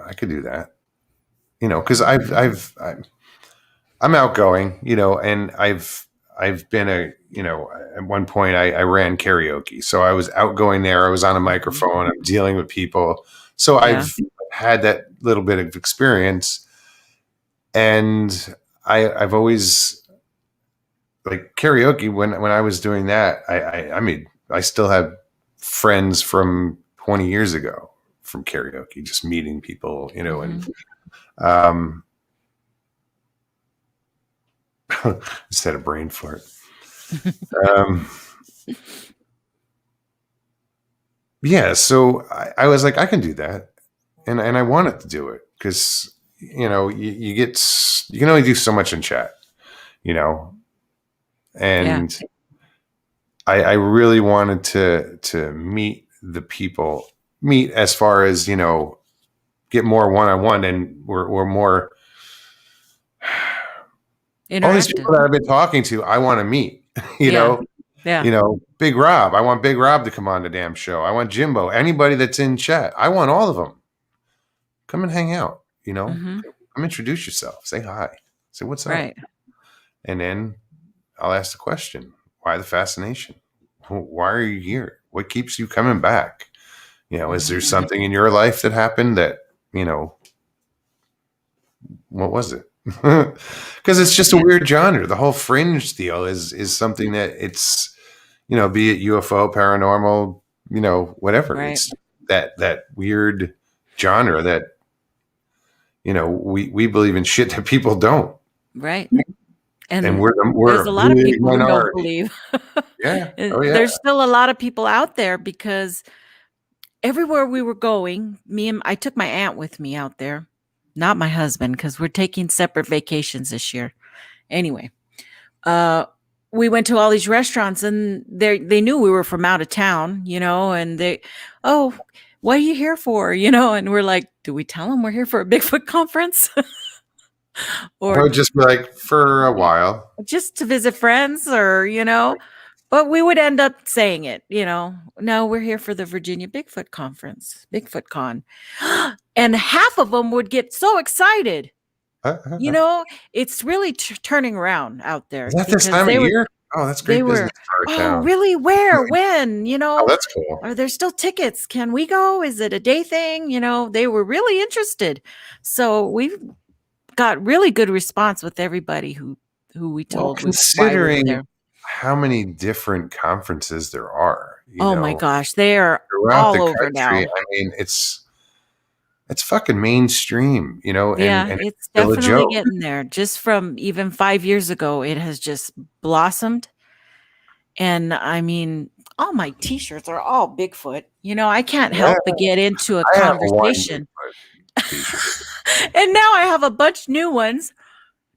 I could do that, because I'm outgoing, and I've been at one point I ran karaoke, so I was outgoing there. I was on a microphone. I'm dealing with people, so I've had that little bit of experience, and I've always, like, karaoke, when I was doing that, I still have friends from 20 years ago from karaoke, just meeting people, and instead of brain fart. So I was like, I can do that, and I wanted to do it because you can only do so much in chat, and I really wanted to meet the people, as far as get more one-on-one, and we're more. All these people that I've been talking to, I want to meet. Big Rob. I want Big Rob to come on the damn show. I want Jimbo. Anybody that's in chat, I want all of them. Come and hang out. Come introduce yourself. Say hi. Say what's up. And then I'll ask the question: why the fascination? Why are you here? What keeps you coming back? Is there something in your life that happened that what was it? Because it's just a weird genre. The whole fringe deal is something that it's be it UFO, paranormal, whatever. Right. It's that weird genre that, we believe in shit that people don't. Right. And we're there's a lot of big people who don't minority. believe. Yeah. Oh, yeah. There's still a lot of people out there because everywhere we were going, I took my aunt with me out there, not my husband, because we're taking separate vacations this year. Anyway, we went to all these restaurants and they knew we were from out of town, and what are you here for? And we're like, do we tell them we're here for a Bigfoot conference? Or just be like, for a while. Just to visit friends or, but we would end up saying it, no, we're here for the Virginia Bigfoot conference, Bigfoot Con. And half of them would get so excited. It's really turning around out there. Is that this time of year? Oh, that's great business for our town. Really? Where? When? Oh, that's cool. Are there still tickets? Can we go? Is it a day thing? They were really interested. So we've got really good response with everybody who we told. Well, considering how many different conferences there are. My gosh, they are throughout all the over country. now. I mean, it's fucking mainstream, and it's definitely getting there. Just from even 5 years ago, it has just blossomed. And I mean, all my t-shirts are all Bigfoot. I can't help but get into a conversation. And now I have a bunch new ones,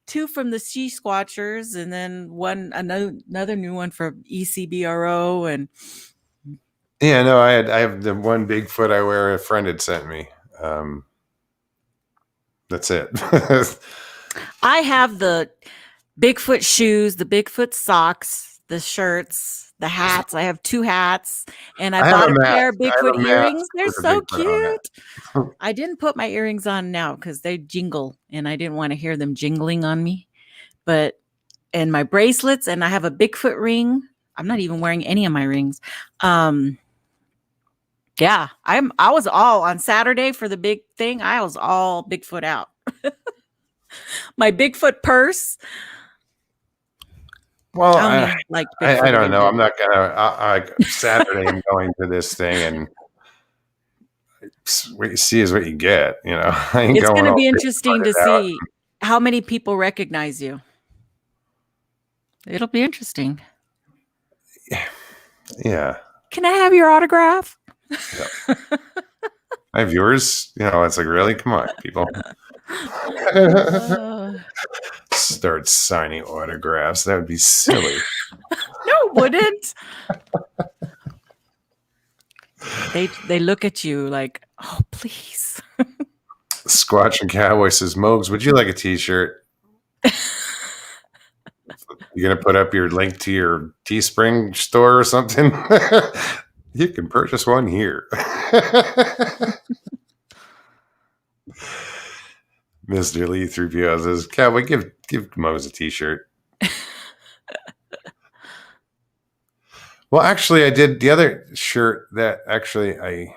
2 from the Sea Squatchers, and then another new one from ECBRO. And yeah, no, I have the one Bigfoot I wear a friend had sent me. That's it. I have the Bigfoot shoes, the Bigfoot socks, the shirts, the hats. I have 2 hats, and I bought a pair of Bigfoot earrings. They're so cute. I didn't put my earrings on now because they jingle, and I didn't want to hear them jingling on me. And my bracelets, and I have a Bigfoot ring. I'm not even wearing any of my rings. Yeah, I was all on Saturday for the big thing. I was all Bigfoot out. My Bigfoot purse. Well, I don't know. I'm not gonna. Saturday, I'm going to this thing, and what you see is what you get. It's going to be interesting to see how many people recognize you. It'll be interesting. Yeah. Can I have your autograph? Yeah. I have yours. It's like, really? Come on, people. Start signing autographs. That would be silly. No, it wouldn't. They look at you like, oh, please. Squatch and Cowboy says, Mogs, would you like a t-shirt? You gonna put up your link to your Teespring store or something? You can purchase one here. Mr. Lee 3PO says, Cowboy, give Mose a t-shirt. Well, actually, I did the other shirt that actually I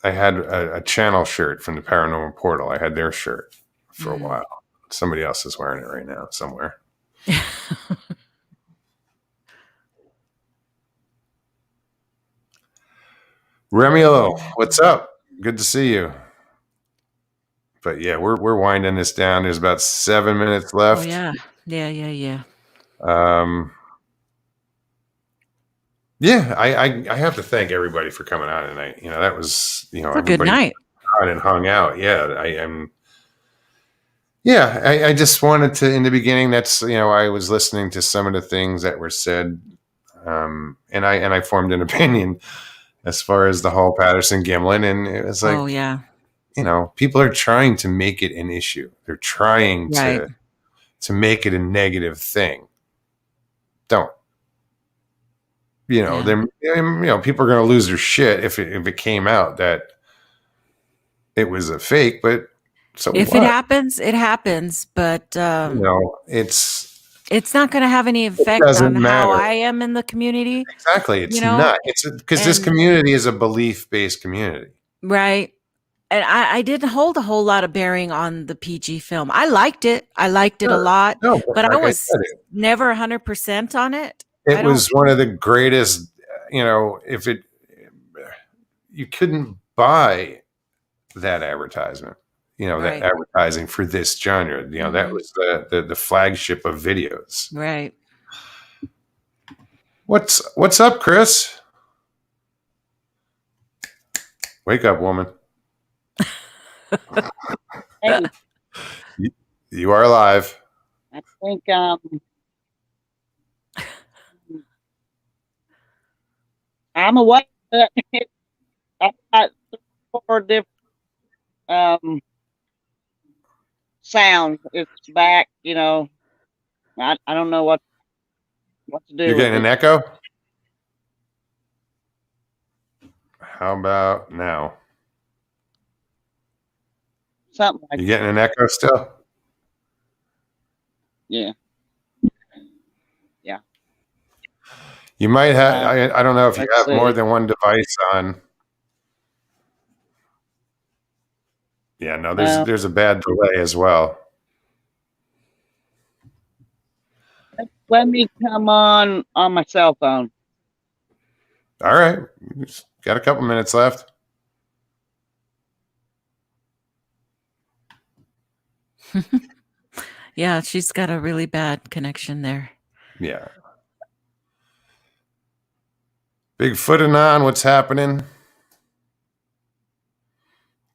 had a channel shirt from the Paranormal Portal. I had their shirt for a while. Somebody else is wearing it right now somewhere. Remulo, what's up? Good to see you. But yeah, we're winding this down. There's about 7 minutes left. Oh yeah. Yeah, I have to thank everybody for coming on tonight. That was a good night. On and hung out. Yeah, I just wanted to, in the beginning, that's I was listening to some of the things that were said, and I formed an opinion as far as the whole Patterson Gimlin, and it was like, oh yeah. People are trying to make it an issue. They're trying to make it a negative thing. Don't. People are going to lose their shit if it came out that it was a fake. But so if it happens, it happens. But it's not going to have any effect on how I am in the community. Exactly, it's not. It's because this community is a belief-based community, right? And I didn't hold a whole lot of bearing on the PG film. I liked it. I liked it a lot, but I was never 100% on it. It was one of the greatest, you know, you couldn't buy that advertisement, you know, that advertising for this genre, you know, that was the flagship of videos. Right. What's up, Chris? Wake up, woman. Hey, You are alive. I think I'm awake. I've got 4 different sounds. It's back, you know. I don't know what to do. You're with getting it. an echo? How about now? Something like You getting an echo still? yeah. Yeah. You might have, I don't know if you let's have more see. than one device on. Yeah, no, there's a bad delay as well. Let me come on my cell phone. All right. Got a couple minutes left. Yeah, she's got a really bad connection there. Yeah. Bigfoot and on, what's happening?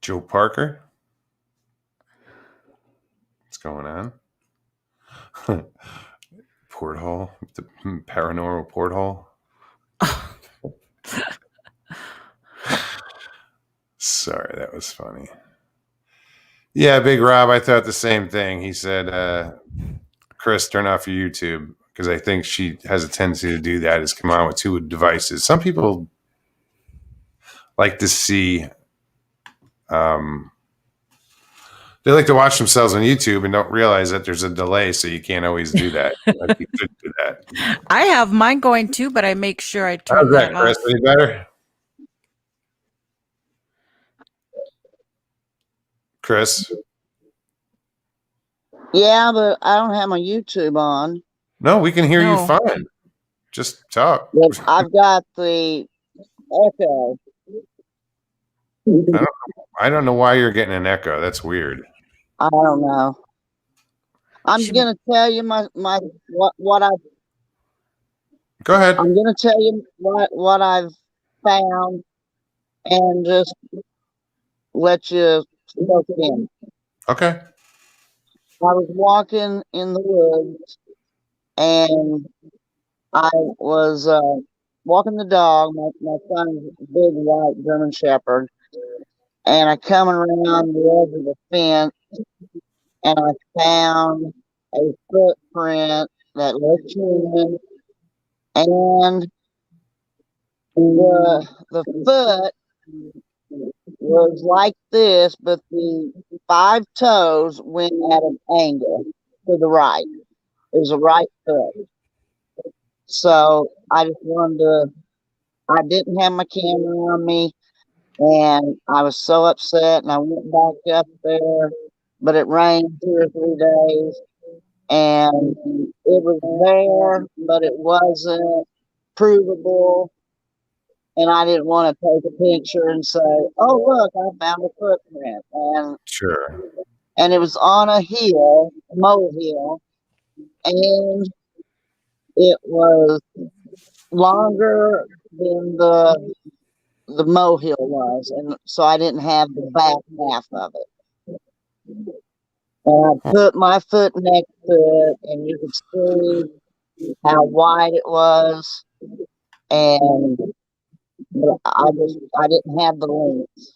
Joe Parker. What's going on? Porthole, the paranormal porthole. Sorry, that was funny. Yeah, Big Rob, I thought the same thing. He said, Chris, turn off your YouTube, because I think she has a tendency to do that, is come on with 2 devices. Some people like to see, they like to watch themselves on YouTube and don't realize that there's a delay, so you can't always do that. Like you could do that. I have mine going too, but I make sure I turn How's that, that Chris? off. Any better? Chris? Yeah, but I don't have my YouTube on. No, we can hear you No. fine. Just talk. But I've got the echo. I don't know why you're getting an echo. That's weird. I don't know. I'm She- gonna tell you what I've Go ahead. I'm gonna tell you what I've found and just let you soak it in. Okay. I was walking in the woods and I was walking the dog. My son's a big white German Shepherd, and I come around the edge of the fence and I found a footprint that looked human, and the foot was like this, but the 5 toes went at an angle to the right. It was a right foot. So I just wanted to, I didn't have my camera on me, and I was so upset, and I went back up there, but it rained 2 or 3 days, and it was there, but it wasn't provable. And I didn't want to take a picture and say, "Oh, look, I found a footprint," Sure. and it was on a hill, molehill, and it was longer than the molehill was, and so I didn't have the back half of it. And I put my foot next to it, and you could see how wide it was, and I didn't have the links.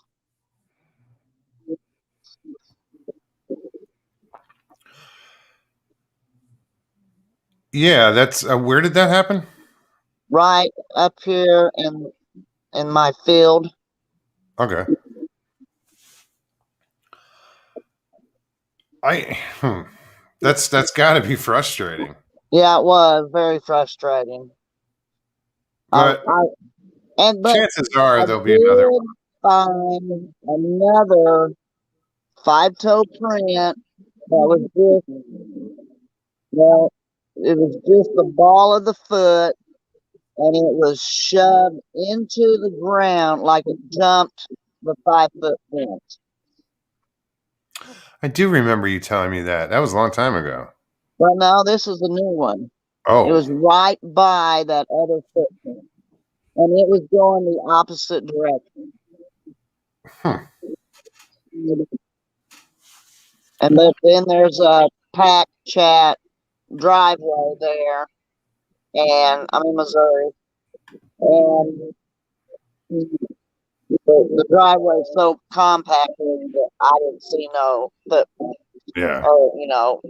Yeah, that's where did that happen? Right up here in my field. Okay. That's got to be frustrating. Yeah, it was very frustrating. But but chances are I there'll be another did find another 5-toe print that was just, well, it was just the ball of the foot, and it was shoved into the ground like it jumped the 5-foot fence. I do remember you telling me that. That was a long time ago. But no, this is the new one. Oh. It was right by that other footprint, and it was going the opposite direction. And then there's a pack chat driveway there, and I'm in Missouri, and the driveway is so compacted that I didn't see no footprint or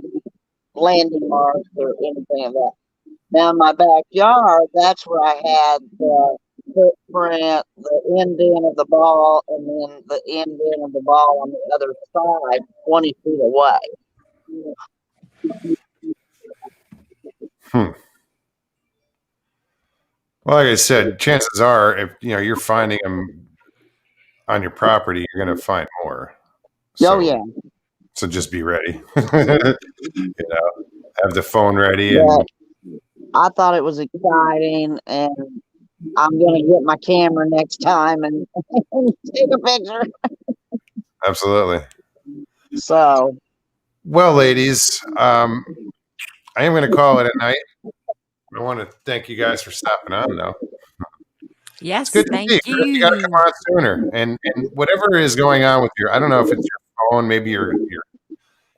landing marks or anything of that. Now in my backyard, that's where I had the footprint, the indent of the ball, and then the indent of the ball on the other side, 20 feet away. Well, like I said, chances are, if you're finding them on your property, you're going to find more. Oh yeah. So just be ready. Have the phone ready. Yeah. And I thought it was exciting, and I'm going to get my camera next time and take a picture. Absolutely. So, well, ladies, I am going to call it a night. I want to thank you guys for stopping on, though. Yes, it's good thank to see you. You got to come on sooner. And whatever is going on with I don't know if it's your phone, maybe you're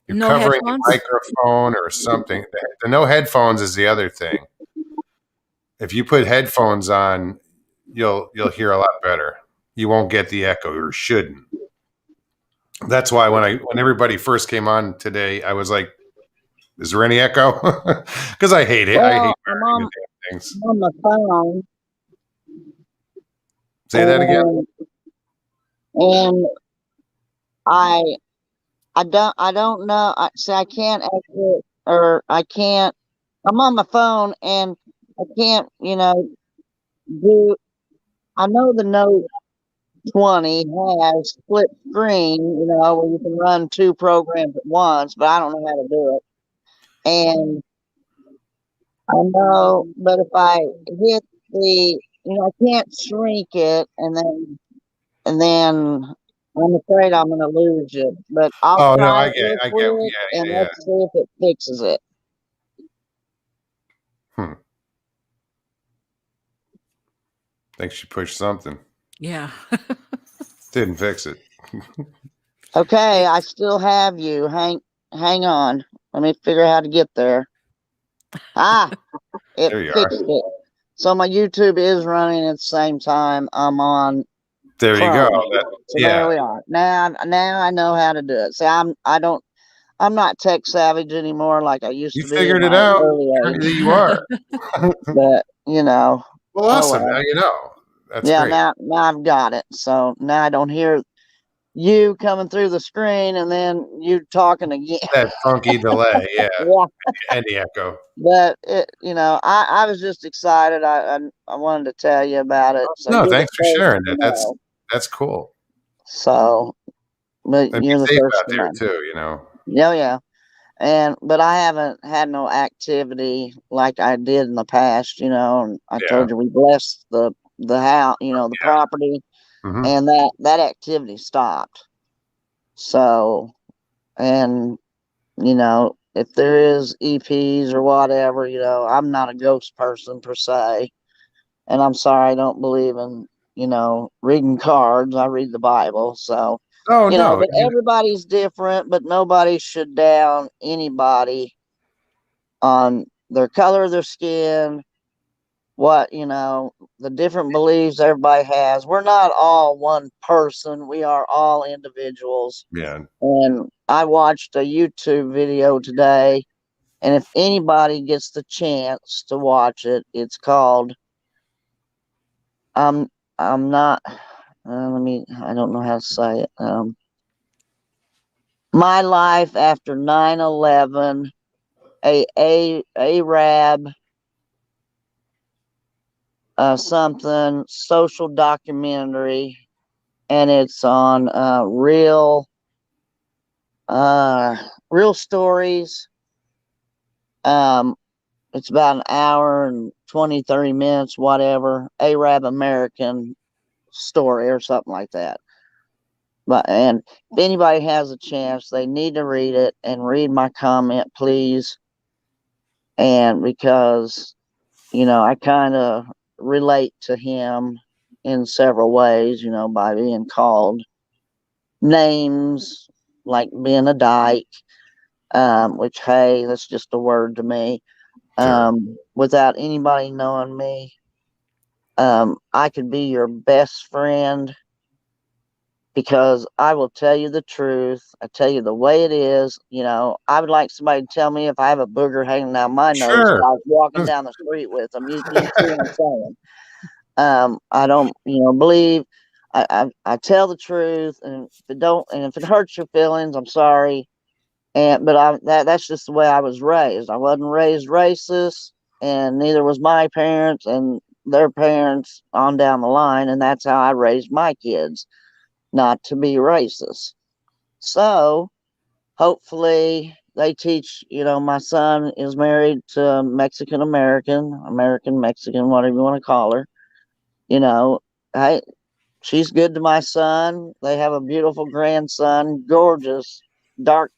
No covering headphones? the microphone or something. The no headphones is the other thing. If you put headphones on, you'll hear a lot better. You won't get the echo, or shouldn't. That's why when everybody first came on today, I was like, "Is there any echo?" Because I hate it. Well, I hate I'm on things. the phone. Say that again. And I don't know. I can't exit, or I can't. I'm on my phone and I can't. Do. I know the Note 20 has split screen. Where you can run 2 programs at once, but I don't know how to do it. And I know, but if I hit I can't shrink it, and then I'm afraid I'm going to lose it. But I'll try it real quick, and let's see if it fixes it. Think she pushed something. Yeah. Didn't fix it. Okay, I still have you. Hang on. Let me figure out how to get there. It fixed it. So my YouTube is running at the same time I'm on. There Chrome. You go. So there we are. Now I know how to do it. See, I'm not tech savage anymore like I used to be. You figured it out. You are. But Well, awesome. Now you know. That's great. Now I've got it. So now I don't hear you coming through the screen and then you talking again. That funky delay, yeah. And the echo. But I was just excited. I wanted to tell you about it. So no, thanks for sharing that. That's cool. So, but and you're the safe first out there too, Yeah. But I haven't had no activity like I did in the past, and I told you we blessed the house, the property, and that activity stopped. So, and if there is EPs or whatever, I'm not a ghost person per se, and I'm sorry I don't believe in reading cards. I read the Bible, so. But everybody's different, but nobody should down anybody on their color of their skin, the different beliefs everybody has. We're not all one person. We are all individuals. Yeah. And I watched a YouTube video today, and if anybody gets the chance to watch it, it's called, I'm not, I don't know how to say it. My Life After 9/11, Arab, something social documentary, and it's on real stories. it's about an hour and 20, 30 minutes, whatever, Arab American story or something like that. And if anybody has a chance, they need to read it and read my comment, please. And because, I kind of relate to him in several ways, by being called names like being a dyke, which, hey, that's just a word to me. Without anybody knowing me, I could be your best friend because I will tell you the truth. I tell you the way it is. I would like somebody to tell me if I have a booger hanging down my nose if I was walking down the street with them. You see what I'm saying? I don't, believe. I tell the truth, and if it hurts your feelings, I'm sorry. But that's just the way I was raised. I wasn't raised racist, and neither was my parents and their parents on down the line, and that's how I raised my kids, not to be racist. So hopefully they teach, my son is married to Mexican American, Mexican, whatever you want to call her. Hey, she's good to my son. They have a beautiful grandson, gorgeous, dark,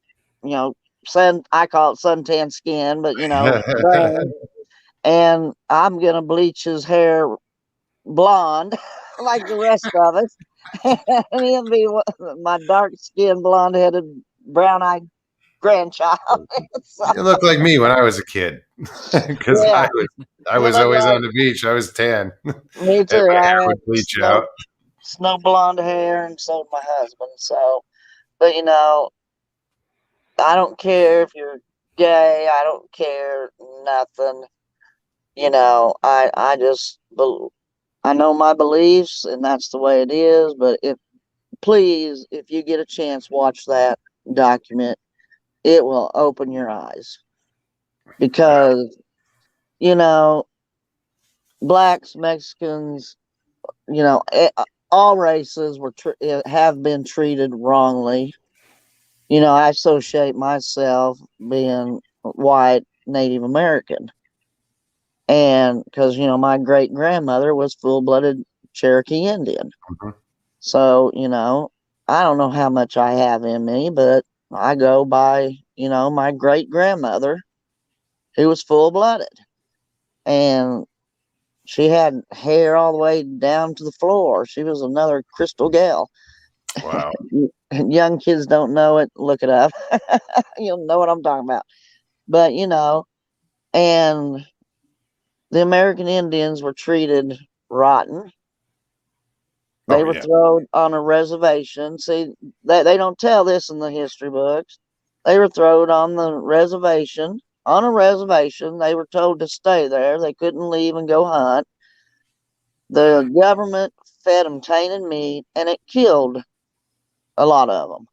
I call it suntan skin, but brown. And I'm gonna bleach his hair blonde like the rest of us. And he'll be my dark skinned, blonde headed, brown eyed grandchild. So, You look like me when I was a kid, because yeah, I was always on the beach. I was tan. Me too. And my I hair had would bleach out. snow blonde hair, and so did my husband. So, but I don't care if you're gay. I don't care nothing. I just I know my beliefs, and that's the way it is. But please, if you get a chance, watch that document. It will open your eyes because blacks, Mexicans, all races have been treated wrongly. I associate myself being white Native American. And because, my great grandmother was full blooded Cherokee Indian. Mm-hmm. So, I don't know how much I have in me, but I go by, my great grandmother who was full blooded. And she had hair all the way down to the floor. She was another crystal gal. Wow. Young kids don't know it. Look it up. You'll know what I'm talking about. But, and the American Indians were treated rotten. They were thrown on a reservation. See, they don't tell this in the history books. They were thrown on the reservation. On a reservation, they were told to stay there. They couldn't leave and go hunt. The government fed them tainted meat, and it killed a lot of them.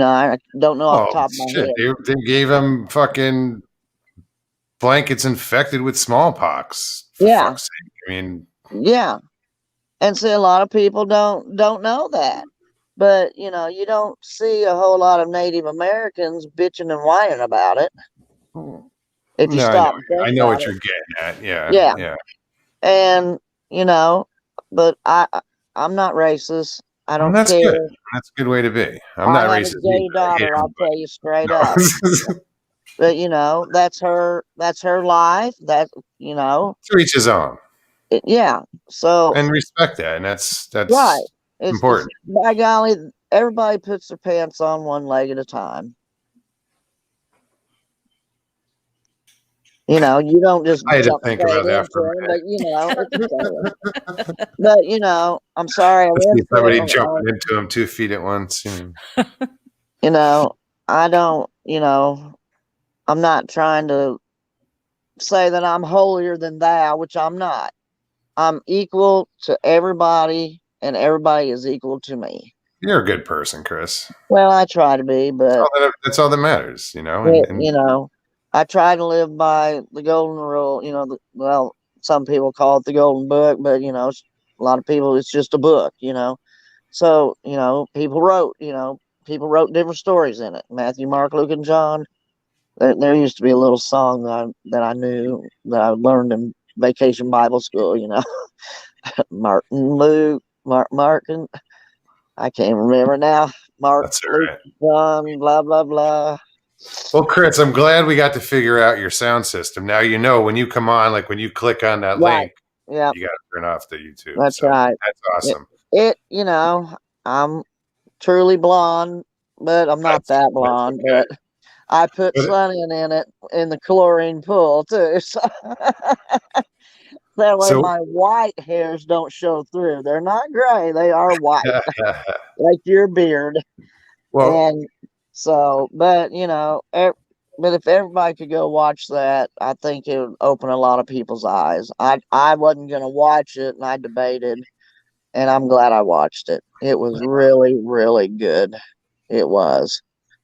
I don't know off the top of my head. They gave them fucking blankets infected with smallpox. For fuck's sake. I mean, yeah. And see, a lot of people don't know that. But, you don't see a whole lot of Native Americans bitching and whining about it. If you stop and think I know what about you're getting at. Yeah. Yeah. And, but I'm not racist. I don't that's care. good. That's a good way to be. I'm not racist. I have a gay daughter, I'll tell you straight up. But, that's her life. That, to each his own. Yeah. So and respect that, and that's right. important. By golly, everybody puts their pants on one leg at a time. You don't just I had to jump think straight about that into for a it, minute. but it's but I'm sorry. I see went somebody jumping into them 2 feet at once. I don't. I'm not trying to say that I'm holier than thou, which I'm not. I'm equal to everybody, and everybody is equal to me. You're a good person, Chris. Well, I try to be, but that's all that matters, I try to live by the golden rule. Well, some people call it the golden book, but a lot of people, it's just a book. So people wrote different stories in it. Matthew, Mark, Luke, and John. There used to be a little song that I knew that I learned in vacation Bible school. You know, Martin Luke, Martin. I can't remember now. Mark, That's all Luke, right. John, blah blah blah. Well, Chris, I'm glad we got to figure out your sound system. Now you know when you come on, like when you click on that Right. link, Yeah, you got to turn off the YouTube. that's So right. that's awesome. You know, I'm truly blonde, but I'm not that blonde. okay. But I put But- Sunning in it in the chlorine pool too. So that way So, my white hairs don't show through. They're not gray, they are white, like your beard. well, And so, but you know, but if everybody could go watch that, I think it would open a lot of people's eyes. I wasn't gonna watch it, and I debated, and I'm glad I watched it. It was really, really good. It was.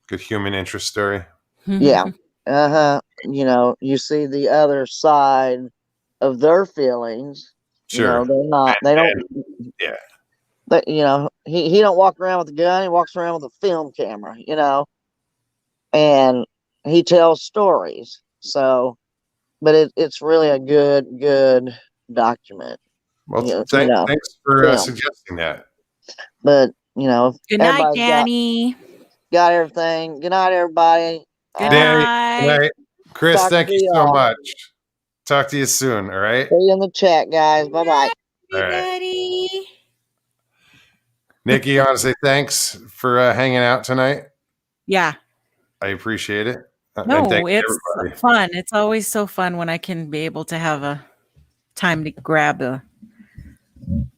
good human interest story. Yeah. Uh-huh. You know, you see the other side of their feelings. You know, Sure. they don't, Yeah. but you know, he don't walk around with a gun, he walks around with a film camera, you know, and he tells stories. So, but it's really a good document. Well, You thanks know, for film. suggesting that. But you know, Good night, everybody's Danny. got everything. Good night, everybody. Good Danny, night. good night. Chris, Talk thank to you you so all. much. Talk to you soon. All right. See you in the chat, guys. Bye bye. All right. Everybody. Nikki, I want to say thanks for hanging out tonight. Yeah. I appreciate it. And No, thank you, it's everybody. fun. It's always so fun when I can be able to have a time to grab a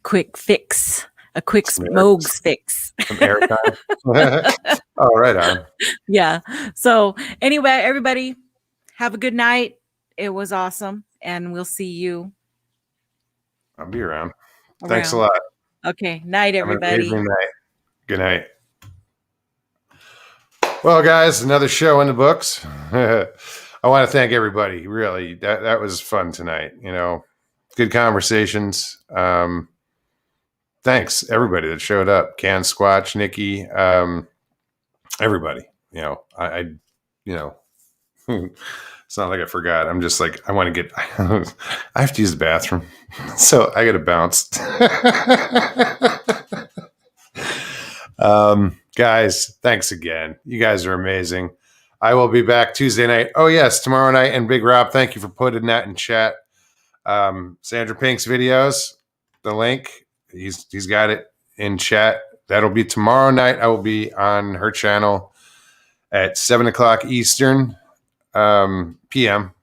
quick fix, a quick Smogs fix. Some airtime. Oh, right on. Yeah. So anyway, everybody have a good night. It was awesome. And we'll see you I'll be around. around. Thanks a lot. Okay. Night, Have an everybody. amazing night. Good night. Well, guys, another show in the books. I want to thank everybody. Really, that was fun tonight. You know, good conversations. Thanks everybody that showed up. Can, Squatch, Nikki, everybody. You know, I you know, it's not like I forgot. I'm just like I want to get. I have to use the bathroom, so I got to bounce. Guys, thanks again. You guys are amazing. I will be back Tuesday night. Oh yes, tomorrow night. And Big Rob, thank you for putting that in chat. Sandra Pink's videos, the link, he's got it in chat. That'll be tomorrow night. I will be on her channel at 7:00 Eastern PM.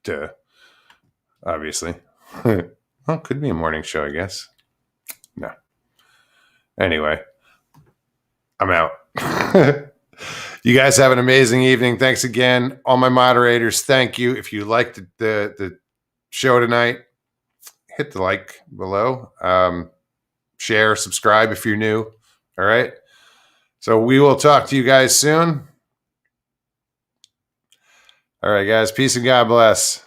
Duh. Obviously. Well, could be a morning show, I guess. No. Anyway, I'm out. You guys have an amazing evening. Thanks again. All my moderators, thank you. If you liked the show tonight, hit the like below. Share, subscribe if you're new. All right. So we will talk to you guys soon. All right, guys. Peace and God bless.